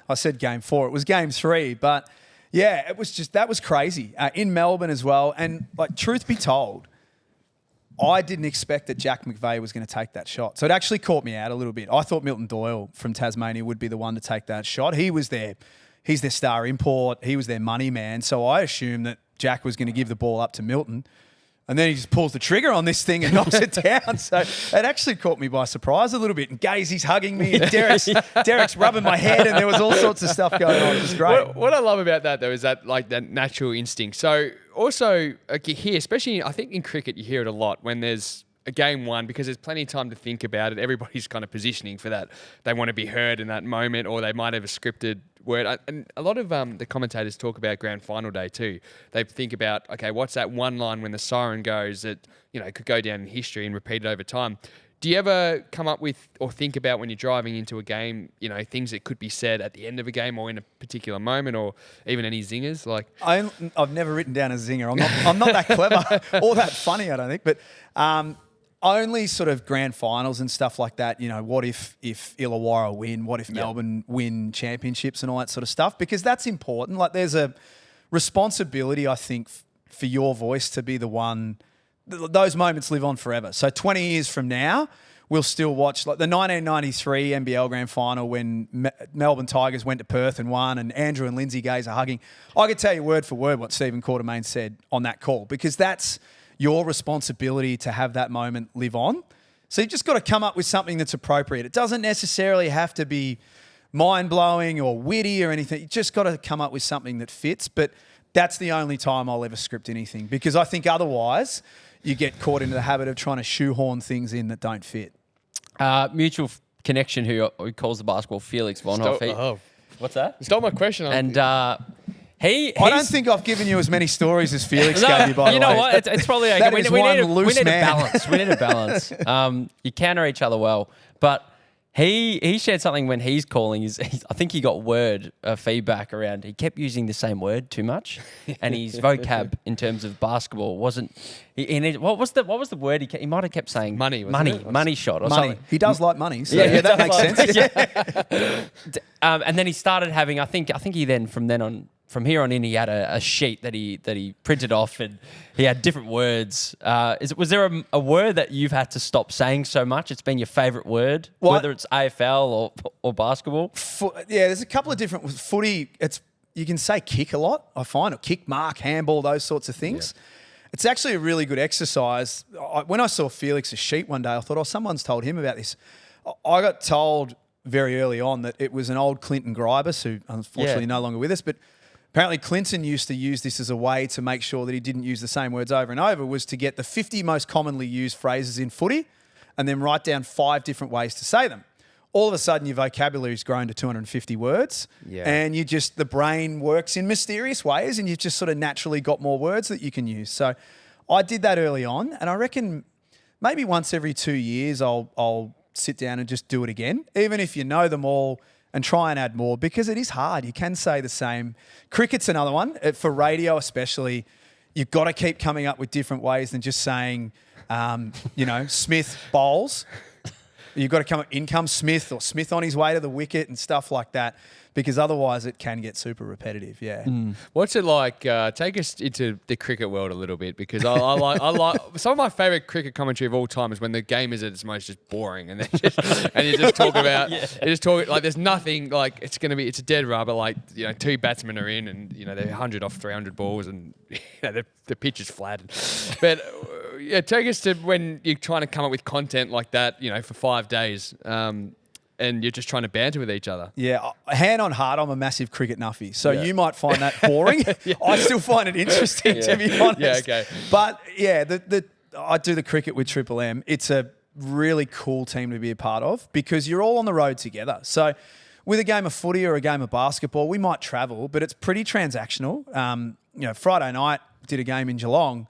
I said game 4. It was game 3, but yeah, that was crazy in Melbourne as well. And like, truth be told, I didn't expect that Jack McVeigh was going to take that shot. So it actually caught me out a little bit. I thought Milton Doyle from Tasmania would be the one to take that shot. He's their star import. He was their money man. So I assumed that Jack was going to give the ball up to Milton. And then he just pulls the trigger on this thing and knocks it down. So it actually caught me by surprise a little bit. And Gazy's hugging me and Derek's rubbing my head, and there was all sorts of stuff going on. It was great. What I love about that, though, is that natural instinct. So also, you hear, especially I think in cricket, you hear it a lot when there's a game won, because there's plenty of time to think about it. Everybody's kind of positioning for that. They want to be heard in that moment, or they might have a scripted word. And a lot of the commentators talk about grand final day too. They think about, okay, what's that one line when the siren goes that, could go down in history and repeat it over time. Do you ever come up with or think about when you're driving into a game, things that could be said at the end of a game or in a particular moment, or even any zingers? Like, I've never written down a zinger. I'm not that clever or that funny, I don't think. But only sort of grand finals and stuff like that. What if Illawarra win? What if Melbourne win championships and all that sort of stuff? Because that's important. Like, there's a responsibility, I think, for your voice to be the one. Those moments live on forever. So 20 years from now, we'll still watch like the 1993 NBL Grand Final when Melbourne Tigers went to Perth and won, and Andrew and Lindsay Gaze are hugging. I could tell you word for word what Stephen Quartermain said on that call, because that's your responsibility to have that moment live on. So you just got to come up with something that's appropriate. It doesn't necessarily have to be mind-blowing or witty or anything. You just got to come up with something that fits. But that's the only time I'll ever script anything, because I think otherwise you get caught into the habit of trying to shoehorn things in that don't fit. Mutual connection who calls the basketball Felix Von Hoff. What's that? Stole my question. And I don't think I've given you as many stories as Felix gave you, by the way. You know what? It's probably okay. That We is need one a loose man. balance. We need a balance. You counter each other well. But he shared something when he's calling. I think he got word feedback around. He kept using the same word too much, and his vocab in terms of basketball wasn't. What was the word he might have kept saying? Money shot or Money. something. He does like money, so yeah, that makes sense. And then he started having. I think he then from here on in, he had a sheet that he printed off, and he had different words. Was there a word that you've had to stop saying so much? It's been your favourite word, whether it's AFL or basketball? There's a couple of different footy. You can say kick a lot, I find, or kick, mark, handball, those sorts of things. Yeah. It's actually a really good exercise. When I saw Felix's sheet one day, I thought, someone's told him about this. I got told very early on that it was an old Clinton Gribus, who unfortunately no longer with us, but apparently Clinton used to use this as a way to make sure that he didn't use the same words over and over, was to get the 50 most commonly used phrases in footy and then write down 5 different ways to say them. All of a sudden, your vocabulary's grown to 250 words, and the brain works in mysterious ways, and you've just sort of naturally got more words that you can use. So I did that early on, and I reckon maybe once every 2 years I'll sit down and just do it again, even if you know them all, and try and add more, because it is hard. You can say the same. Cricket's another one. For radio especially, you've got to keep coming up with different ways than just saying, Smith bowls. You've got to come up, in comes Smith, or Smith on his way to the wicket and stuff like that, because otherwise it can get super repetitive. Yeah. What's it like? Take us into the cricket world a little bit, because I like some of my favourite cricket commentary of all time is when the game is at its most just boring, and you just talk about like there's nothing, like it's a dead rubber, like 2 batsmen are in, and they're 100 off 300 balls, and the pitch is flat. But take us to when you're trying to come up with content like that, for 5 days. And you're just trying to banter with each other. Yeah, hand on heart, I'm a massive cricket nuffy. So you might find that boring. I still find it interesting, to be honest. Yeah, okay. But yeah, the I do the cricket with Triple M. It's a really cool team to be a part of because you're all on the road together. So with a game of footy or a game of basketball, we might travel, but it's pretty transactional. Friday night, did a game in Geelong.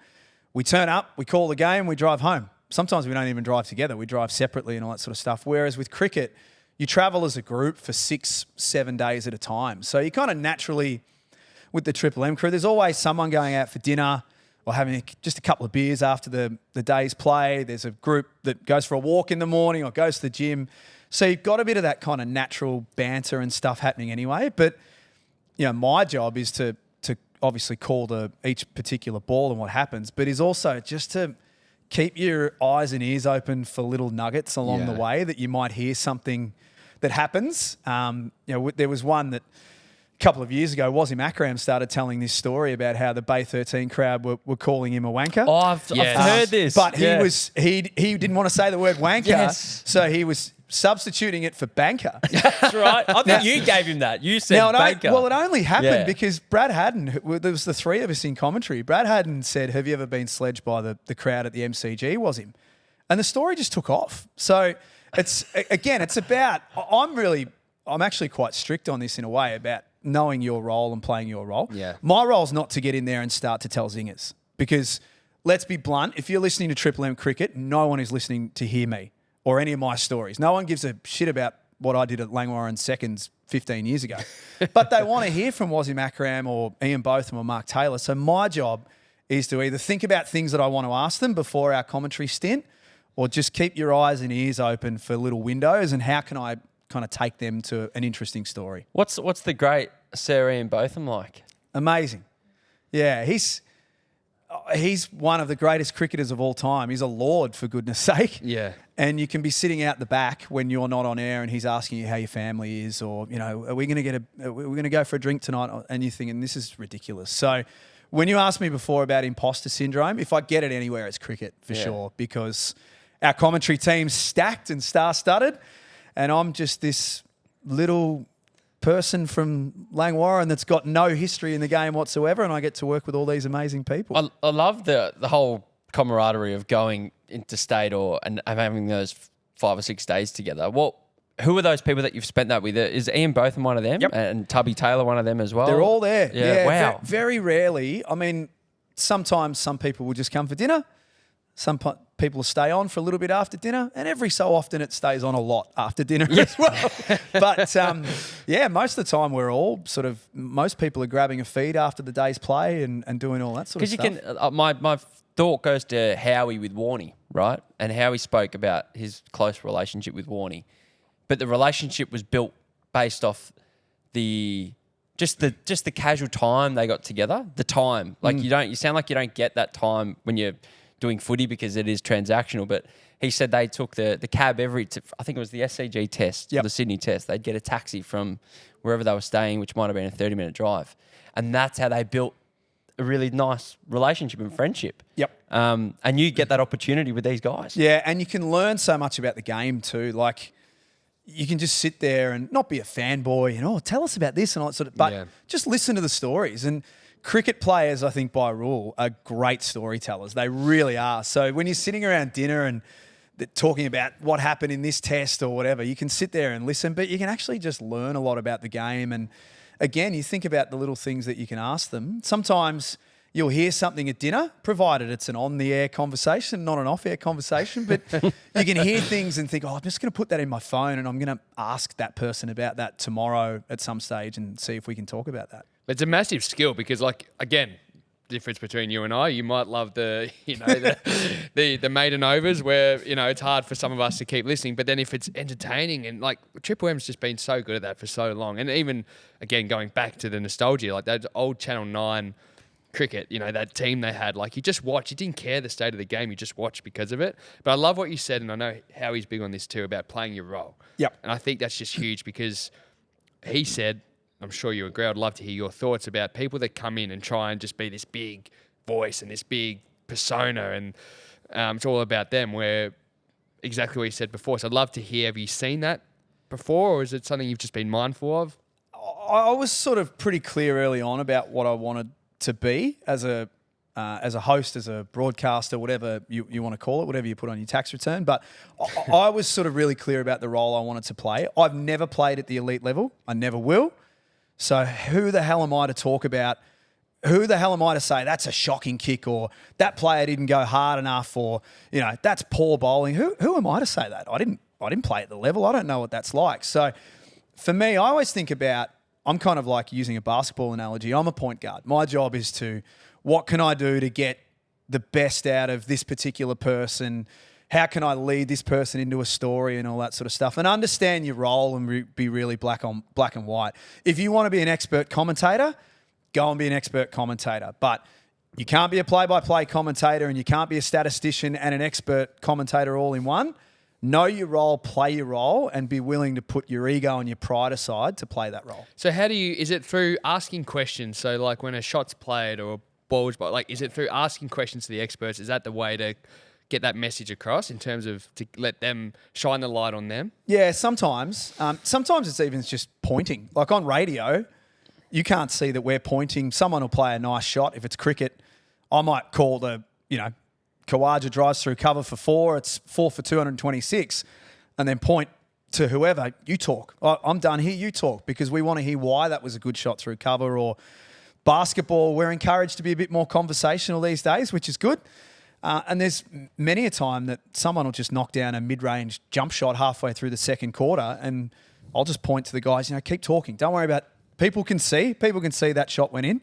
We turn up, we call the game, we drive home. Sometimes we don't even drive together. We drive separately and all that sort of stuff. Whereas with cricket, you travel as a group for 6-7 days at a time. So you kind of naturally, with the Triple M crew, there's always someone going out for dinner or having just a couple of beers after the day's play. There's a group that goes for a walk in the morning or goes to the gym. So you've got a bit of that kind of natural banter and stuff happening anyway. But, my job is to obviously call each particular ball and what happens, but is also just to keep your eyes and ears open for little nuggets along the way that you might hear something that happens. There was one that a couple of years ago, Wazim Akram started telling this story about how the Bay 13 crowd were calling him a wanker. Oh, I've heard this. But he didn't want to say the word wanker, so he was substituting it for banker. That's right. I think you gave him that. You said banker. Well, it only happened because Brad Haddon, there was the three of us in commentary. Brad Haddon said, "Have you ever been sledged by the crowd at the MCG?" Was him. And the story just took off. So it's about, I'm actually quite strict on this in a way about knowing your role and playing your role. Yeah. My role is not to get in there and start to tell zingers because let's be blunt, if you're listening to Triple M cricket, no one is listening to hear me or any of my stories. No one gives a shit about what I did at Langwarrin Seconds 15 years ago. But they want to hear from Wazim Akram or Ian Botham or Mark Taylor. So my job is to either think about things that I want to ask them before our commentary stint or just keep your eyes and ears open for little windows and how can I kind of take them to an interesting story. What's the great Sir Ian Botham like? Amazing. Yeah, he's one of the greatest cricketers of all time. He's a lord, for goodness sake. Yeah. And you can be sitting out the back when you're not on air and he's asking you how your family is or, are we going to go for a drink tonight? And you're thinking, this is ridiculous. So when you asked me before about imposter syndrome, if I get it anywhere, it's cricket for sure because our commentary team's stacked and star-studded and I'm just this little person from Langwarrin that's got no history in the game whatsoever and I get to work with all these amazing people. I love the whole camaraderie of going interstate and having those 5 or 6 days together. Who are those people that you've spent that with? Is Ian Botham one of them? Yep. And Tubby Taylor one of them as well? They're all there. Yeah. Wow. Very rarely. I mean, sometimes some people will just come for dinner. Some people will stay on for a little bit after dinner, and every so often it stays on a lot after dinner as well. But most of the time we're all most people are grabbing a feed after the day's play and doing all that sort of stuff. Because you can, my thought goes to Howie with Warnie, right? And Howie spoke about his close relationship with Warnie, but the relationship was built based off just the casual time they got together. The time, you sound like you don't get that time when you're doing footy because it is transactional, but he said they took the cab I think it was the SCG test, the Sydney test. They'd get a taxi from wherever they were staying, which might have been a 30-minute drive. And that's how they built a really nice relationship and friendship. Yep. And you get that opportunity with these guys. Yeah, and you can learn so much about the game too. Like, you can just sit there and not be a fanboy and, tell us about this and all that sort of, but just listen to the stories. And cricket players, I think by rule, are great storytellers. They really are. So when you're sitting around dinner and talking about what happened in this test or whatever, you can sit there and listen, but you can actually just learn a lot about the game. And again, you think about the little things that you can ask them. Sometimes you'll hear something at dinner, provided it's an on-the-air conversation, not an off-air conversation, but you can hear things and think, I'm just going to put that in my phone and I'm going to ask that person about that tomorrow at some stage and see if we can talk about that. It's a massive skill because, again, difference between you and I, you might love the maiden overs where, it's hard for some of us to keep listening. But then if it's entertaining and Triple M's just been so good at that for so long. And even, again, going back to the nostalgia, that old Channel 9 cricket, that team they had, you just watch. You didn't care the state of the game. You just watched because of it. But I love what you said, and I know how he's big on this too, about playing your role. Yep. And I think that's just huge because he said, I'm sure you agree, I'd love to hear your thoughts about people that come in and try and just be this big voice and this big persona, and it's all about them, where exactly what you said before. So I'd love to hear, have you seen that before, or is it something you've just been mindful of? I was sort of pretty clear early on about what I wanted to be as a as a host, as a broadcaster, whatever you want to call it, whatever you put on your tax return. But I was sort of really clear about the role I wanted to play. I've never played at the elite level. I never will. So who the hell am I to talk about? Who the hell am I to say that's a shocking kick, or that player didn't go hard enough, or that's poor bowling? Who am I to say that? I didn't play at the level. I don't know what that's like. So for me, I always think about, I'm kind of like using a basketball analogy. I'm a point guard. My job is what can I do to get the best out of this particular person? How can I lead this person into a story and all that sort of stuff? And understand your role and be really black and white. If you want to be an expert commentator, go and be an expert commentator. But you can't be a play-by-play commentator, and you can't be a statistician and an expert commentator all in one. Know your role, play your role, and be willing to put your ego and your pride aside to play that role. So is it through asking questions? So like when a shot's played or a ball's ball, like is it through asking questions to the experts? Is that the way to get that message across in terms of to let them shine the light on them? Yeah, sometimes. Sometimes it's even just pointing. Like on radio, you can't see that we're pointing. Someone will play a nice shot. If it's cricket, I might call Khawaja drives through cover for 4. It's 4 for 226, and then point to whoever. You talk. I'm done here. You talk, because we want to hear why that was a good shot through cover. Or basketball, we're encouraged to be a bit more conversational these days, which is good. And there's many a time that someone will just knock down a mid-range jump shot halfway through the second quarter, and I'll just point to the guys. Keep talking. Don't worry about. People can see that shot went in.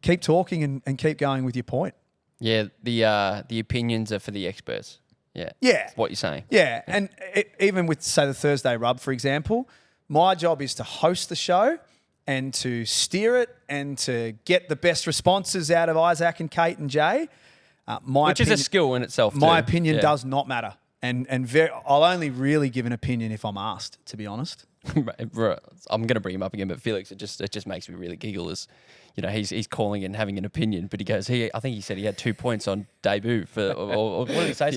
Keep talking and keep going with your point. Yeah, the opinions are for the experts. Yeah. Yeah. What you're saying. Yeah. And even with, say, the Thursday Rub, for example, my job is to host the show and to steer it and to get the best responses out of Isaac and Kate and Jay. Which is a skill in itself, My opinion does not matter. And I'll only really give an opinion if I'm asked, to be honest. I'm going to bring him up again, but Felix, it just makes me really giggle as, he's calling and having an opinion, but he goes, I think he said he had 2 points on debut for, or what did he say?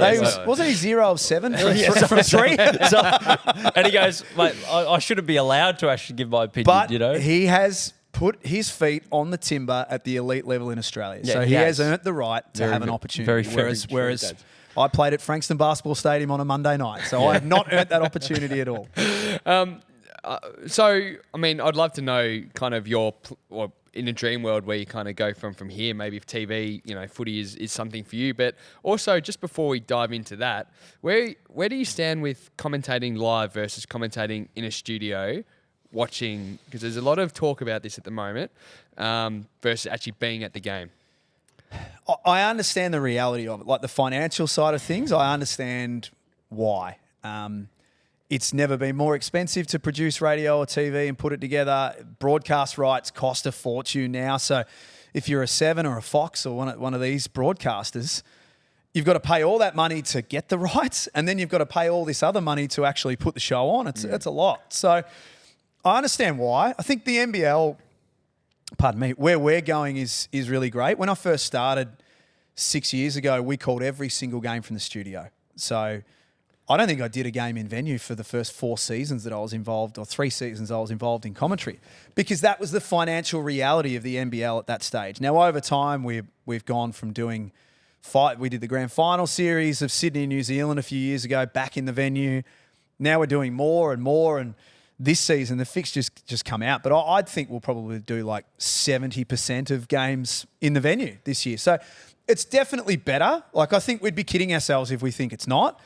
Wasn't he 0 of 7 from 3? And he goes, mate, I shouldn't be allowed to actually give my opinion, but he has put his feet on the timber at the elite level in Australia. Yeah, so he has earned the right to have an opportunity. Whereas I played at Frankston Basketball Stadium on a Monday night, so I have not earned that opportunity at all. So, I mean, I'd love to know kind of in a dream world where you kind of go from here, maybe if TV, footy is something for you. But also, just before we dive into that, where do you stand with commentating live versus commentating in a studio, watching? Because there's a lot of talk about this at the moment, versus actually being at the game. I understand the reality of it, like the financial side of things. I understand why. It's never been more expensive to produce radio or TV and put it together. Broadcast rights cost a fortune now. So if you're a Seven or a Fox or one of these broadcasters, you've got to pay all that money to get the rights, and then you've got to pay all this other money to actually put the show on. It's a lot. So I understand why. I think the NBL, where we're going is really great. When I first started 6 years ago, we called every single game from the studio. So I don't think I did a game in venue for the first 4 seasons that I was involved, or 3 seasons I was involved in commentary, because that was the financial reality of the NBL at that stage. Now, over time, we've gone from doing we did the grand final series of Sydney and New Zealand a few years ago back in the venue. Now we're doing more and more, and this season the fixtures just come out. But I think we'll probably do like 70% of games in the venue this year. So it's definitely better. Like, I think we'd be kidding ourselves if we think it's not.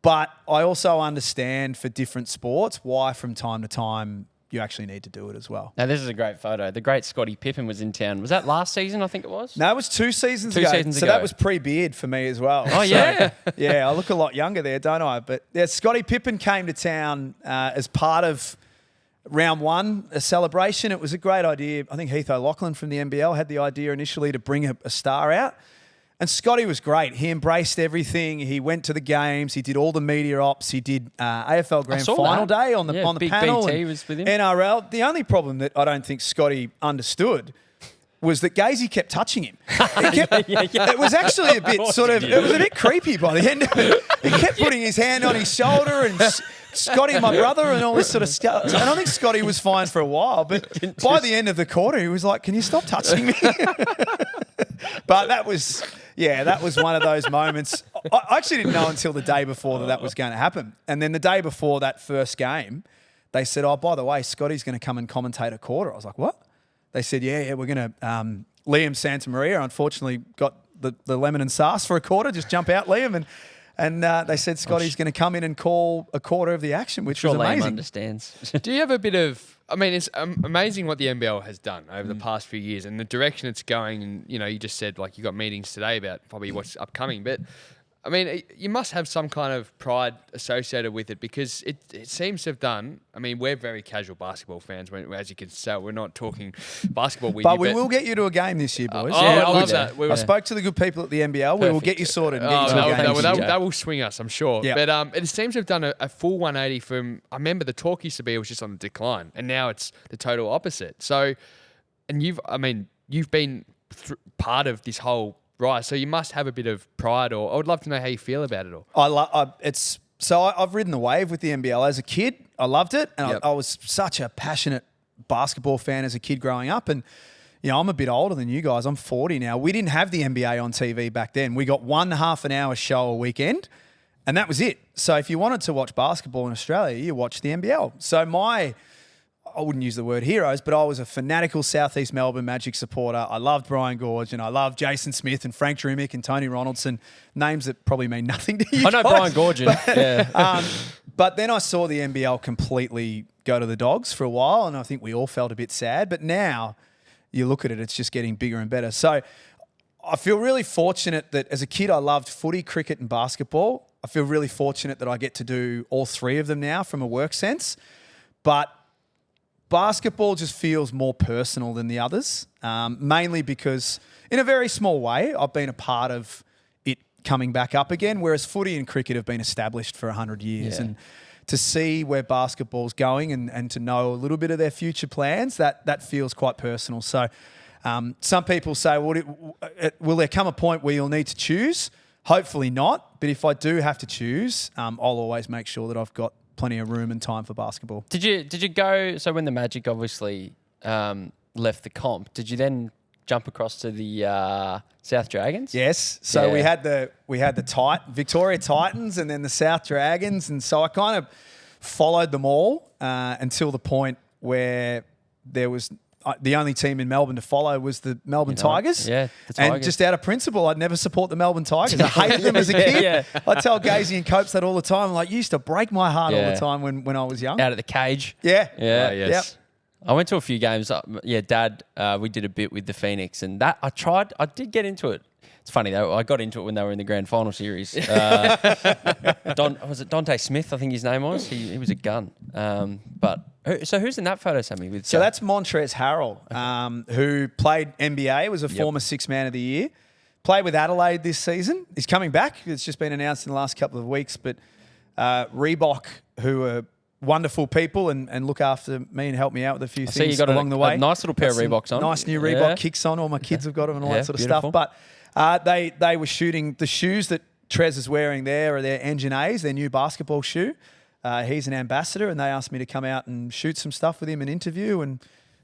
But I also understand for different sports why from time to time you actually need to do it as well. Now, this is a great photo. The great Scotty Pippen was in town. Was that last season, I think it was? No, it was 2 seasons ago. So that was pre-beard for me as well. Oh, yeah? Yeah, I look a lot younger there, don't I? But yeah, Scotty Pippen came to town as part of round 1, a celebration. It was a great idea. I think Heath O'Loughlin from the NBL had the idea initially to bring a star out. And Scotty was great. He embraced everything. He went to the games. He did all the media ops. He did AFL Grand Final Day on the big panel. BT was with him. NRL. The only problem that I don't think Scotty understood was that Gazy kept touching him. It was actually a bit it was a bit creepy by the end of it. He kept putting his hand on his shoulder and Scotty, my brother, and all this sort of stuff. And I think Scotty was fine for a while, but by the end of the quarter, he was like, "Can you stop touching me?" But that was one of those moments. I actually didn't know until the day before that was going to happen. And then the day before that first game, they said, oh, by the way, Scotty's going to come and commentate a quarter. I was like, what? They said, yeah, we're going to Liam Santamaria, unfortunately, got the lemon and sauce for a quarter. Just jump out, Liam. And they said Scotty's going to come in and call a quarter of the action, which was amazing. Liam understands. Do you have a bit of... I mean, it's amazing what the NBL has done over the past few years and the direction it's going. And, you just said, like, you got meetings today about probably what's upcoming. But, I mean, you must have some kind of pride associated with it because it seems to have done... I mean, we're very casual basketball fans. As you can tell, we're not talking basketball with you. But we will get you to a game this year, boys. I love that. I spoke to the good people at the NBL. We will get you sorted and get you to a game. That will swing us, I'm sure. Yep. But it seems to have done a full 180 from... I remember the talk used to be it was just on the decline, and now it's the total opposite. So, and you've been part of this whole... Right, so you must have a bit of pride, or I would love to know how you feel about it all. I've ridden the wave with the NBL as a kid. I loved it, and I was such a passionate basketball fan as a kid growing up. And I'm a bit older than you guys. I'm 40 now. We didn't have the NBA on TV back then. We got one half an hour show a weekend, and that was it. So if you wanted to watch basketball in Australia, you watched the NBL. So I wouldn't use the word heroes, but I was a fanatical Southeast Melbourne Magic supporter. I loved Brian Gorge and I loved Jason Smith and Frank Drumick and Tony Ronaldson, names that probably mean nothing to you. I know Brian Gorge. But then I saw the NBL completely go to the dogs for a while, and I think we all felt a bit sad. But now you look at it, it's just getting bigger and better. So I feel really fortunate that as a kid I loved footy, cricket and basketball. I feel really fortunate that I get to do all three of them now from a work sense. But basketball just feels more personal than the others, mainly because in a very small way, I've been a part of it coming back up again, whereas footy and cricket have been established for 100 years. Yeah. And to see where basketball's going and to know a little bit of their future plans, that feels quite personal. So some people say, will there come a point where you'll need to choose? Hopefully not. But if I do have to choose, I'll always make sure that I've got plenty of room and time for basketball. Did you go? So when the Magic obviously left the comp, did you then jump across to the South Dragons? Yes. So we had the Victoria Titans and then the South Dragons, and so I kind of followed them all until the point where there was. The only team in Melbourne to follow was the Melbourne Tigers. Yeah, the Tigers. And just out of principle, I'd never support the Melbourne Tigers. I hated them as a kid. Yeah. I tell Gazy and Copes that all the time. Like, you used to break my heart all the time when I was young. Out of the cage. Yeah. Yeah. Yes. Yep. I went to a few games. Dad, we did a bit with the Phoenix, and that I did get into it. It's funny though. I got into it when they were in the grand final series. Was it Dante Smith? I think his name was. He was a gun. So who's in that photo, Sammy? So that's Montrezl Harrell, who played NBA. Was a former Sixth Man of the Year. Played with Adelaide this season. He's coming back. It's just been announced in the last couple of weeks. But Reebok, who are wonderful people and look after me and help me out with a few things along the way. A nice little pair of Reeboks on. Nice new Reebok kicks on. All my kids have got them and all that sort of beautiful stuff. But they were shooting the shoes that Trez is wearing there are their Engine A's, their new basketball shoe. He's an ambassador, and they asked me to come out and shoot some stuff with him and interview, and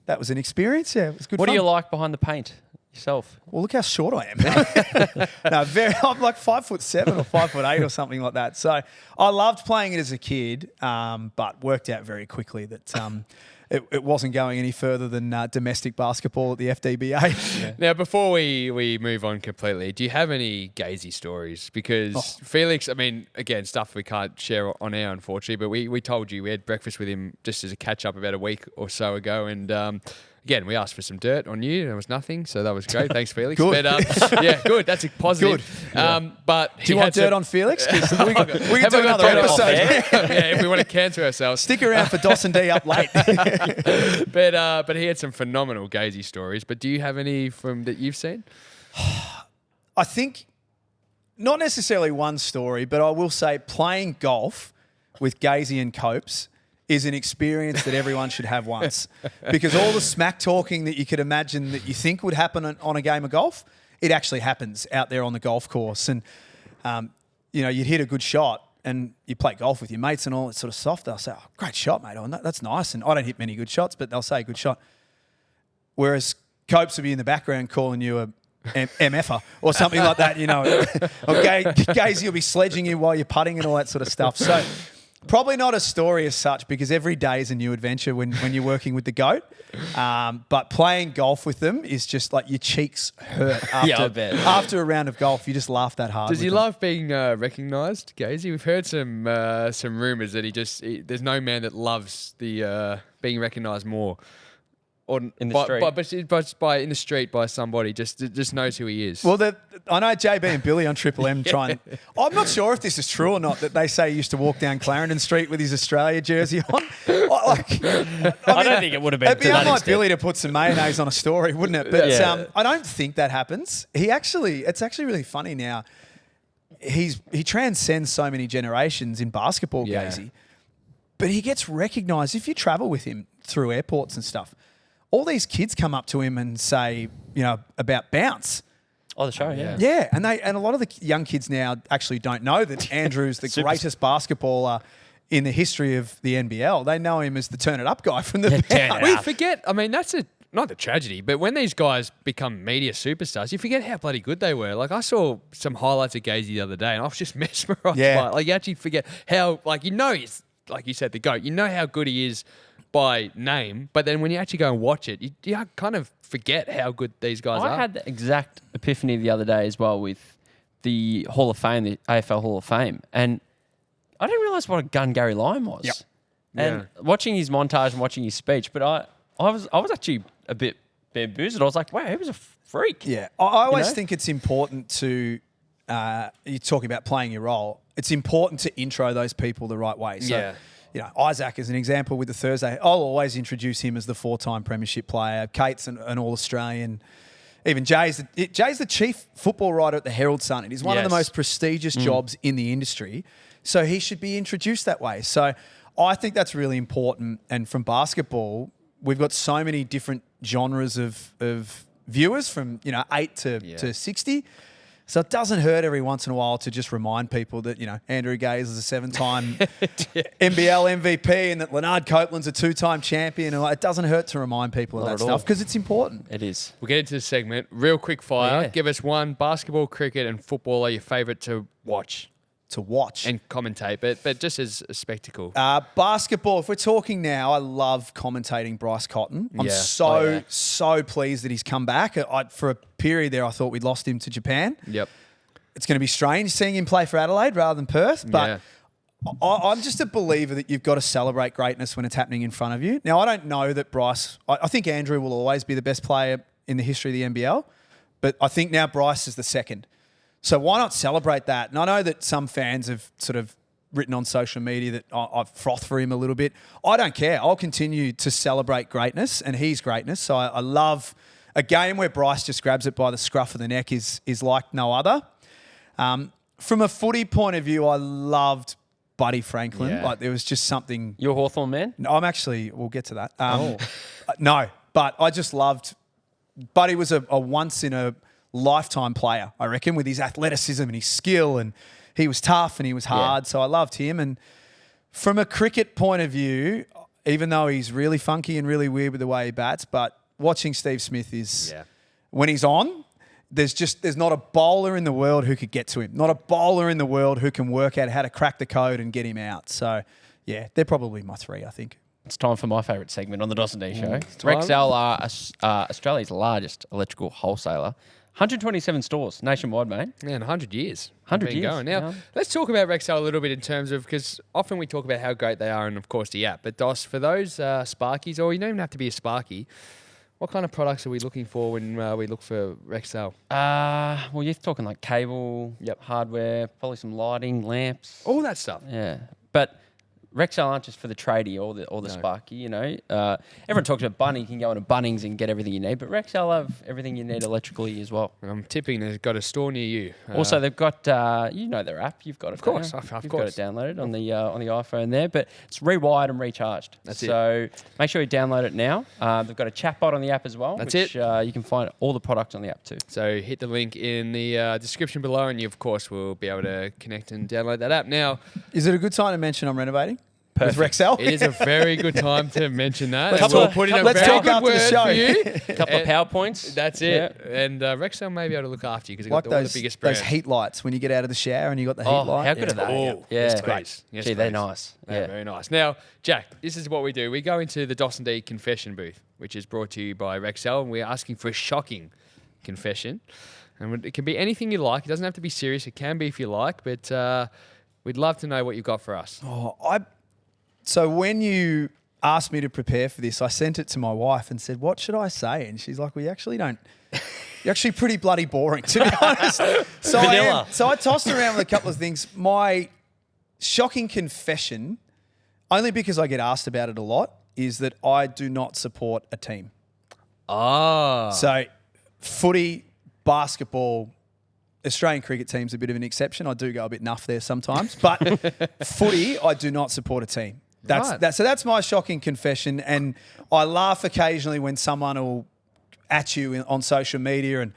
that was an experience. Yeah, it was good fun. What do you like behind the paint yourself? Well, look how short I am. I'm like 5'7" or 5'8" or something like that. So I loved playing it as a kid, but worked out very quickly that it wasn't going any further than domestic basketball at the FDBA. Yeah. Now, before we move on completely, do you have any Gazy stories? Because Felix, I mean, again, stuff we can't share on air, unfortunately, but we told you we had breakfast with him just as a catch-up about a week or so ago, and again, we asked for some dirt on you. There was nothing, so that was great. Thanks, Felix. Good. But, yeah, good. That's a positive. Good. But do you want dirt on Felix? We can do another episode. Yeah, if we want to cancel ourselves. Stick around for dos&d up late. But he had some phenomenal Gazy stories. But do you have any from that you've seen? I think not necessarily one story, but I will say playing golf with Gazy and Copes is an experience that everyone should have once, because all the smack talking that you could imagine that you think would happen on a game of golf, it actually happens out there on the golf course. And, you'd hit a good shot and you play golf with your mates and all, it's sort of soft. They'll say, oh, great shot, mate. Oh, that's nice. And I don't hit many good shots, but they'll say good shot. Whereas Copes will be in the background calling you MFer or something like that, you know. Or Gazy will be sledging you while you're putting and all that sort of stuff. So probably not a story as such, because every day is a new adventure when you're working with the GOAT. But playing golf with them is just like your cheeks hurt after a round of golf. You just laugh that hard. Does he love being recognised, Gazy? We've heard some rumours that there's no man that loves the being recognised more. Or in the street, in the street by somebody just knows who he is. Well, I know JB and Billy on Triple M trying. I'm not sure if this is true or not, that they say he used to walk down Clarendon Street with his Australia jersey on. I don't think it would have been. It'd be unlike Billy to put some mayonnaise on a story, wouldn't it? But I don't think that happens. It's actually really funny now. He transcends so many generations in basketball, Gazy, but he gets recognised if you travel with him through airports and stuff. All these kids come up to him and say, you know, about bounce. Oh, the show, yeah. Yeah, and a lot of the young kids now actually don't know that Andrew's the greatest basketballer in the history of the NBL. They know him as the turn it up guy from the bounce. We forget. I mean, that's not the tragedy, but when these guys become media superstars, you forget how bloody good they were. Like, I saw some highlights of Gazy the other day, and I was just mesmerised by it. Like, you actually forget how, like, you know, he's, like you said, the GOAT. You know how good he is by name, but then when you actually go and watch it, you kind of forget how good these guys are. I had the exact epiphany the other day as well with the Hall of Fame, the AFL Hall of Fame, and I didn't realise what a gun Gary Lyon was. Yep. And watching his montage and watching his speech, but I was actually a bit bamboozled. I was like, wow, he was a freak. Yeah, I always think it's important to, you're talking about playing your role, it's important to intro those people the right way. So, you know, Isaac is an example with the Thursday. I'll always introduce him as the 4-time premiership player. Kate's an All-Australian. Even Jay's the chief football writer at the Herald Sun. It is one of the most prestigious jobs in the industry. So he should be introduced that way. So I think that's really important. And from basketball, we've got so many different genres of viewers from, you know, 8 to 60. So it doesn't hurt every once in a while to just remind people that, you know, Andrew Gaze is a 7-time NBL MVP and that Leonard Copeland's a 2-time champion. It doesn't hurt to remind people of that stuff because it's important. It is. We'll get into this segment. Real quick fire. Give us one basketball, cricket and football are your favourite to watch. And commentate, but just as a spectacle. Basketball, if we're talking now, I love commentating Bryce Cotton. I'm so pleased that he's come back. For a period there, I thought we'd lost him to Japan. Yep. It's going to be strange seeing him play for Adelaide rather than Perth, but I'm just a believer that you've got to celebrate greatness when it's happening in front of you. Now, I don't know that Bryce... I think Andrew will always be the best player in the history of the NBL, but I think now Bryce is the second. So why not celebrate that? And I know that some fans have sort of written on social media that I've frothed for him a little bit. I don't care. I'll continue to celebrate greatness and his greatness. So I love a game where Bryce just grabs it by the scruff of the neck is like no other. From a footy point of view, I loved Buddy Franklin. Yeah. Like there was just something... You're a Hawthorn man? No, we'll get to that. No, but I just loved... Buddy was a once in a lifetime player, I reckon, with his athleticism and his skill, and he was tough and he was hard. So I loved him. And from a cricket point of view, even though he's really funky and really weird with the way he bats, but watching Steve Smith is when he's on, there's not a bowler in the world who could get to him. Not a bowler in the world who can work out how to crack the code and get him out. So yeah, they're probably my 3, I think. It's time for my favourite segment on the dos&d show. Rexel are Australia's largest electrical wholesaler. 127 stores nationwide, mate. Yeah, 100 years. 100 years. Going. Now, let's talk about Rexel a little bit in terms of, because often we talk about how great they are and, of course, the app. But, Dos, for those Sparkies, or you don't even have to be a Sparky, what kind of products are we looking for when we look for Rexel? Well, you're talking like cable, hardware, probably some lighting, lamps. All that stuff. Yeah. But Rexel aren't just for the tradie or the Sparky, you know. Everyone talks about Bunnings. You can go into Bunnings and get everything you need, but Rexel have everything you need electrically as well. And I'm tipping they've got a store near you. Also, they've got you know their app. You've got it. Of course, You've got it downloaded on the iPhone there, but it's rewired and recharged. So make sure you download it now. They've got a chatbot on the app as well. That's which, you can find all the products on the app too. So hit the link in the description below, and you of course will be able to connect and download that app. Now, is it a good time to mention I'm renovating? with Rexel. It is a very good time to mention that. Let's And we'll talk- put in a let's very talk good after the word show. for you. A couple of PowerPoints. That's it. And Rexel may be able to look after you because you've Like got all those, the biggest those brands. heat lights when you get out of the shower and you got the heat Oh, light. how good are they? Oh, Yeah. yes, please. Yes, Gee, they're please. nice. Yeah, Yeah. very nice. Now, Jack, this is what we do. We go into the dos&d confession booth, which is brought to you by Rexel, and we're asking for a shocking confession. And it can be anything you like. It doesn't have to be serious. It can be if you like, but we'd love to know what you've got for us. So when you asked me to prepare for this, I sent it to my wife and said, "What should I say?" And she's like, "Well, you actually don't. You're actually pretty bloody boring, to be honest." So Vanilla. So I tossed around with a couple of things. My shocking confession, only because I get asked about it a lot, is that I do not support a team. Ah. So footy, basketball, Australian cricket team's a bit of an exception. I do go a bit nuff there sometimes, but footy, I do not support a team. Right. So that's my shocking confession, and I laugh occasionally when someone will at you on social media, and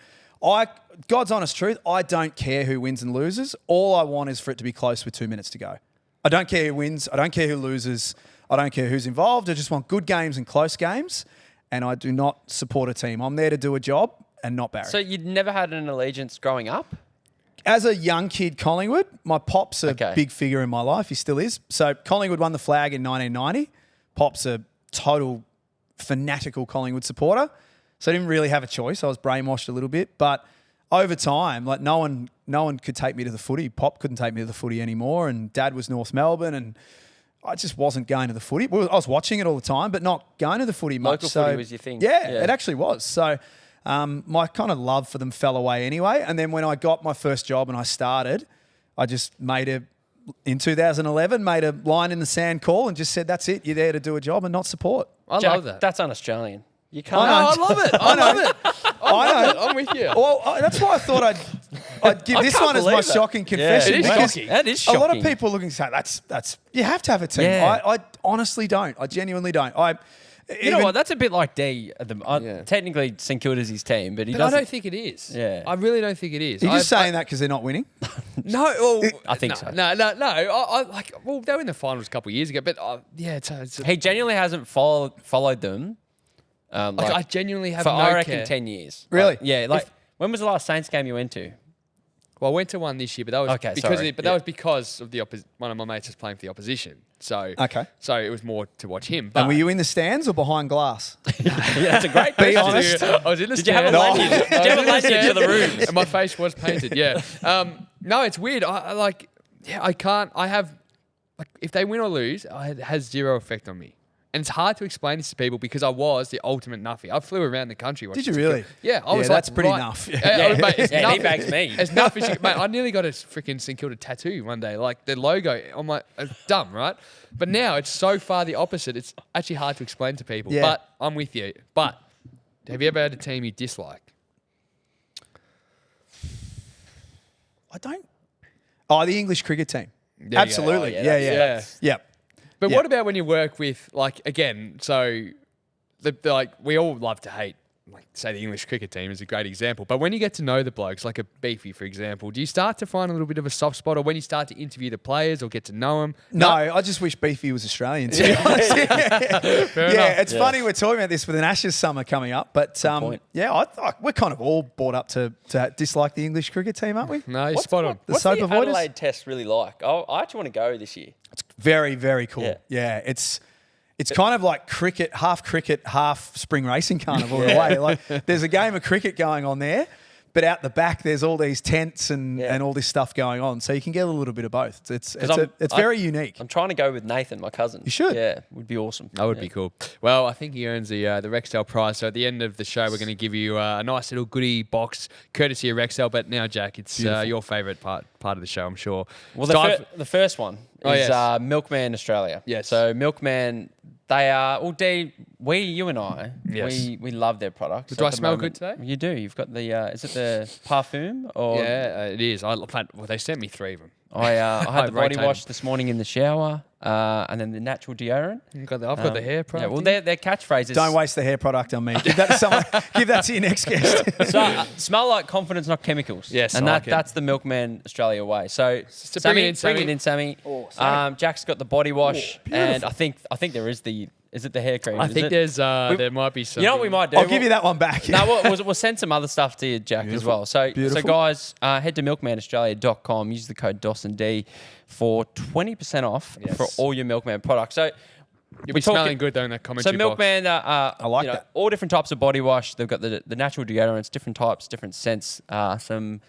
God's honest truth, I don't care who wins and loses. All I want is for it to be close with 2 minutes to go. I don't care who wins. I don't care who loses. I don't care who's involved. I just want good games and close games, and I do not support a team. I'm there to do a job and not Barry. So you'd never had an allegiance growing up? As a young kid, Collingwood, my pop's a Okay. big figure in my life. He still is. So Collingwood won the flag in 1990. Pop's a total fanatical Collingwood supporter. So I didn't really have a choice. I was brainwashed a little bit. But over time, like no one could take me to the footy. Pop couldn't take me to the footy anymore. And Dad was North Melbourne, and I just wasn't going to the footy. Well, I was watching it all the time, but not going to the footy much. Local footy was your thing. Yeah, Yeah. it actually was. So my kind of love for them fell away anyway. And then when I got my first job and I started, I just in 2011, made a line in the sand call and just said, that's it. You're there to do a job and not support. I Jack, love that. That's un-Australian. You can't. I know. I love it. I love it. I know. I'm with you. Well, that's why I thought I'd give I this can't one as my believe that. shocking confession. it is because shocking. That is A shocking. lot of people looking to say, that's you have to have a team. Yeah. I honestly don't. I genuinely don't. You know what? That's a bit like D. Yeah. Technically, St Kilda's his team, but he But I doesn't. don't think it is. Yeah. I really don't think it is. You're just saying that because they're not winning? No, well, I think no, so. No. I like. Well, they were in the finals a couple of years ago, but yeah, it's He genuinely hasn't followed them. like I genuinely have for no I reckon care. 10 years. Really? Like, yeah. Like when was the last Saints game you went to? Well, I went to one this year, but that was Okay, because sorry. that was because of one of my mates was playing for the opposition. So Okay. So it was more to watch him. But And were you in the stands or behind glass? Yeah, that's a great Be question. honest. I was in the Did you have a stands. lanyard? Did you have a lanyard for the room? And my face was painted. Yeah. No, it's weird. I like. Yeah, I can't. I have. Like, if they win or lose, it has zero effect on me. And it's hard to explain this to people because I was the ultimate nuffy. I flew around the country. Did you watching really? Yeah, I was that's like, pretty right- nuff. Mate, it's Yeah, nuff. he bags me. It's nuff as you, mate. I nearly got a freaking St Kilda tattoo one day, like the logo. I'm like, it's dumb, right? But now it's so far the opposite. It's actually hard to explain to people. Yeah. But I'm with you. But have you ever had a team you dislike? I don't. Oh, the English cricket team. There you go. Absolutely. Oh, yeah. Yeah. Yeah. But Yeah. what about when you work with, like, again, so like we all love to hate, like, say the English cricket team is a great example. But when you get to know the blokes, like a Beefy, for example, do you start to find a little bit of a soft spot, or when you start to interview the players or get to know them? No, I just wish Beefy was Australian, to be honest. Fair Yeah, enough. it's funny we're talking about this with an Ashes summer coming up, but point. yeah, we're kind of all brought up to dislike the English cricket team, aren't we? No, you're spot on. The What's soap the avoiders? Adelaide Test really like? I actually want to go this year. It's very, very cool. Yeah. Yeah, it's kind of like cricket, half spring racing carnival in a way. Like there's a game of cricket going on there, but out the back there's all these tents and all this stuff going on, so you can get a little bit of both. It's very unique. I'm trying to go with Nathan, my cousin. You should. Yeah, would be awesome. That would be cool. Well, I think he earns the Rexel prize. So at the end of the show, we're going to give you a nice little goodie box, courtesy of Rexel. But now, Jack, it's your favourite part of the show, I'm sure. Well, It's time the first one Oh, is yes. Milkman Australia. Yes. So Milkman, they are. Well, you and I, Yes. we love their products. Do I at the smell moment. good today? You do. You've got the. Is it the parfum or? Yeah, it is. Well, they sent me 3 of them. I had I the body rotate wash this morning in the shower. and then the natural deodorant. I've got the hair product. Yeah, well, their catchphrases. Don't waste the hair product on me. Give that to someone. Give that to your next guest. So, smell like confidence, not chemicals. Yes, and I like it. that's the Milkman Australia way. So, to bring it in, bring it in, Sammy. Oh, Sammy. Jack's got the body wash, beautiful. and I think there is the. Is it the hair cream? I think there might be some. You know what we might do? I'll give you that one back. No, we'll send some other stuff to you, Jack, as well. So guys, head to milkmanaustralia.com. Use the code dos&d for 20% off for all your Milkman products. So You'll be smelling good though in that commentary So Milkman, I like that. all different types of body wash. They've got the natural deodorants, different types, different scents. Some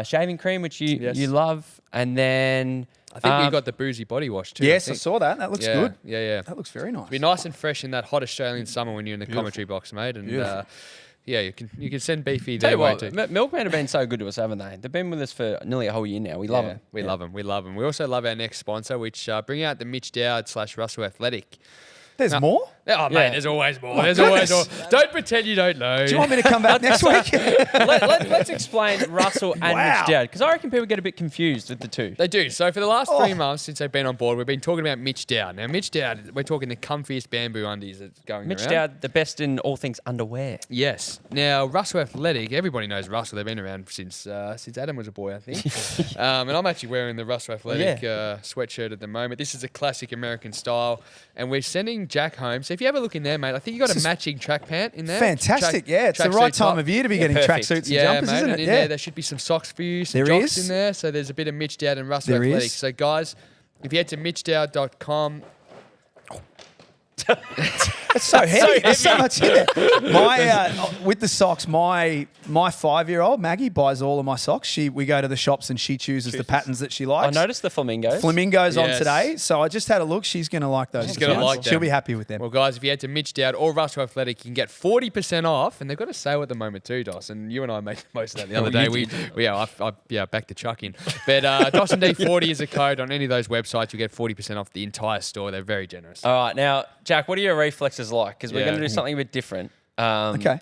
shaving cream, which you love, and then. I think we got the boozy body wash too. Yes, I saw that. That looks good. Yeah. That looks very nice. Be nice and fresh in that hot Australian summer when you're in the commentary box, mate. And you can send Beefy Tell their you way what, too. Milkman have been so good to us, haven't they? They've been with us for nearly a whole year now. We love them. We love them. We love them. We also love our next sponsor, which bring out the Mitch Dowd / Russell Athletic. There's more? Oh, mate, there's always more. There's always more. Don't pretend you don't know. Do you want me to come back next week? Let's explain Russell and Wow. Mitch Dowd, because I reckon people get a bit confused with the two. They do. So for the last 3 months since they've been on board, we've been talking about Mitch Dowd. Now, Mitch Dowd, we're talking the comfiest bamboo undies that's going Mitch around. Dowd, the best in all things underwear. Yes. Now, Russell Athletic, everybody knows Russell. They've been around since Adam was a boy, I think. And I'm actually wearing the Russell Athletic sweatshirt at the moment. This is a classic American style. And we're sending Jack home. So if you have a look in there, mate, I think you got a matching track pant in there. Fantastic. It's the right time of year to be getting perfect. tracksuits and jumpers, mate, isn't and it? in there, there should be some socks for you, some There jocks is. in there. So there's a bit of Mitch Dowd and Russell There Athletic. is. So guys, if you head to mitchdowd.com, It's so heavy. There's so much in it. With the socks, my 5-year-old Maggie buys all of my socks. We go to the shops and she chooses the patterns that she I likes. noticed the flamingos. Flamingos on Yes. today, so I just had a look. She's going to like those. She's gonna like them. She'll be happy with them. well, guys, if you head to Mitch Dowd or Russell Athletic, you can get 40% off. And they've got a sale at the moment too, Dos. And you and I made the most of that the other day. I back the chuck in. But dos&d 40 is a code on any of those websites. You get 40% off the entire store. They're very generous. All right, now, Jack, what are your reflexes like? Because we're going to do something a bit different. Okay.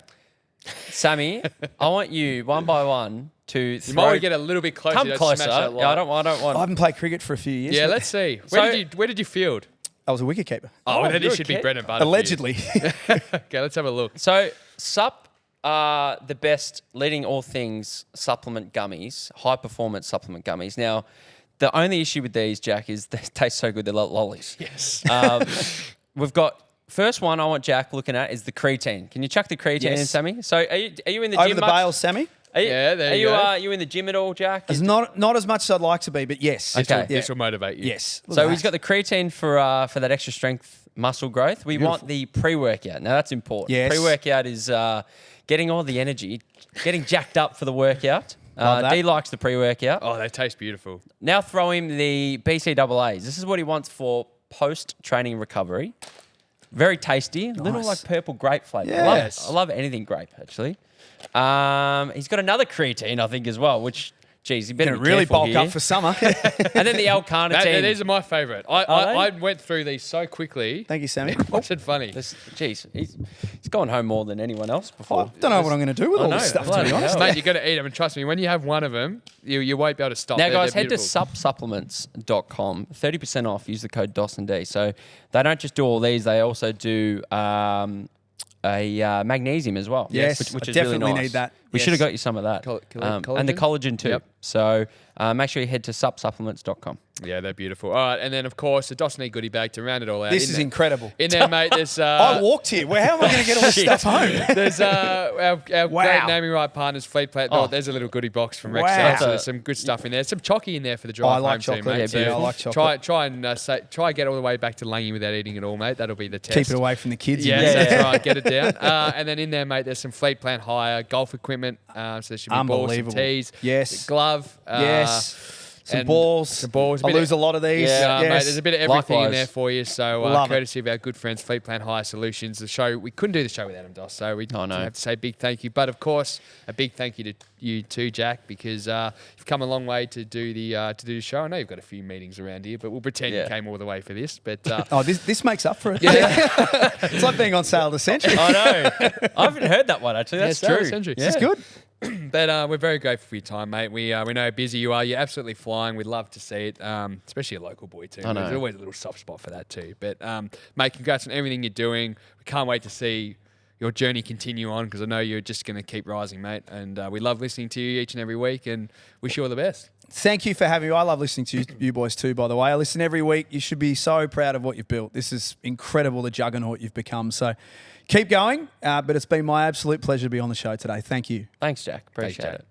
Sammy, I want you, one by one, to You throw... might want to get a little bit closer. Come to closer. smash that Yeah, I light. don't want... I haven't played cricket for a few years. Yeah, but let's see. So- Where did you field? I was a wicketkeeper. Oh, then you're this a should be kid. bread and butter. for you. Allegedly. Okay, let's have a look. So, Sup are the best leading all things supplement gummies, high-performance supplement gummies. Now, the only issue with these, Jack, is they taste so good, they're like lollies. Yes. We've got... First one I want Jack looking at is the creatine. Can you chuck the creatine in, Yes. Sammy? So are you in the Over gym the much? bales, Sammy. Are you, Yeah, there are you you, go. you in the gym at all, Jack? It's not as much as I'd like to be, but yes. Okay. This will motivate you. Yes. Look So at he's that. got the creatine for that extra strength muscle growth. We want the pre-workout. Now that's important. Yes. Pre-workout is getting all the energy, getting jacked up for the workout. Love that. D likes the pre-workout. Oh, they taste beautiful. Now throw him the BCAAs. This is what he wants for post-training recovery. Very tasty, little Nice. like purple grape flavour. Yes. I love anything grape actually. He's got another creatine, I think, as well. Which, geez, you better Gonna be really careful bulk here. up for summer. And then the L-carnitine. These are my favourite. I went through these so quickly. Thank you, Sammy. What's it funny? Jeez, he's gone home more than anyone else before. I don't know what I'm going to do with all know, this stuff, to bloody be honest. hell. Mate, you got to eat them, and trust me, when you have one of them, you won't be able to stop. Now, They're guys, head to beautiful. supplements.com. 30% off. Use the code dos&d. So they don't just do all these; they also do magnesium as well. Yes, which I is definitely really nice. need that. We should have Yes. got you some of that, Collagen? and the collagen too. Yep. So make sure you head to supplements.com. Yeah, they're beautiful. All right, and then of course the dos&d goodie bag to round it all out. This In is there- incredible. In there, mate. There's I walked here. How am I going to get all this stuff home? There's our great Wow. naming right partners, Fleet Plate. Oh. There's a little goodie box from Rexel. Wow. So there's some good stuff in there. Some chocky in there for the drive I like home too, chocolate. mate. Yeah, So beautiful. I like chocolate. Try and get all the way back to Langy without eating it all, mate. That'll be the test. Keep it away from the kids. Yes, Yeah. that's right. Get it down. And then in there, mate, there's some Fleet Plan hire, golf equipment. So there should be balls, some Unbelievable. tees, Yes. glove. Yes. Some and balls. some balls. I lose a lot of these. Yeah, Mate, Yes. there's a bit of everything in Likewise. there for you. So Love it. courtesy of our good friends, Fleet Plan Hire Solutions. The show, we couldn't do the show without them, Dos. So we Oh, no. have to say a big thank you. But of course, a big thank you to you too, Jack, because you've come a long way to do the show. I know you've got a few meetings around here, but we'll pretend you Yeah. came all the way for this. But Oh, this makes up for it. yeah, It's like being on sale of the century. I know. I haven't heard that one actually. That's Yeah, true. Century. Yeah. It's good. But we're very grateful for your time, mate. We know how busy you are. You're absolutely flying. We'd love to see it, especially a local boy too. I know. There's always a little soft spot for that too. But mate, congrats on everything you're doing. We can't wait to see your journey continue on because I know you're just going to keep rising, mate. And we love listening to you each and every week and wish you all the best. Thank you for having me. I love listening to you boys too, by the way. I listen every week. You should be so proud of what you've built. This is incredible, the juggernaut you've become. So keep going. But it's been my absolute pleasure to be on the show today. Thank you. Thanks, Jack. Appreciate Jack. it.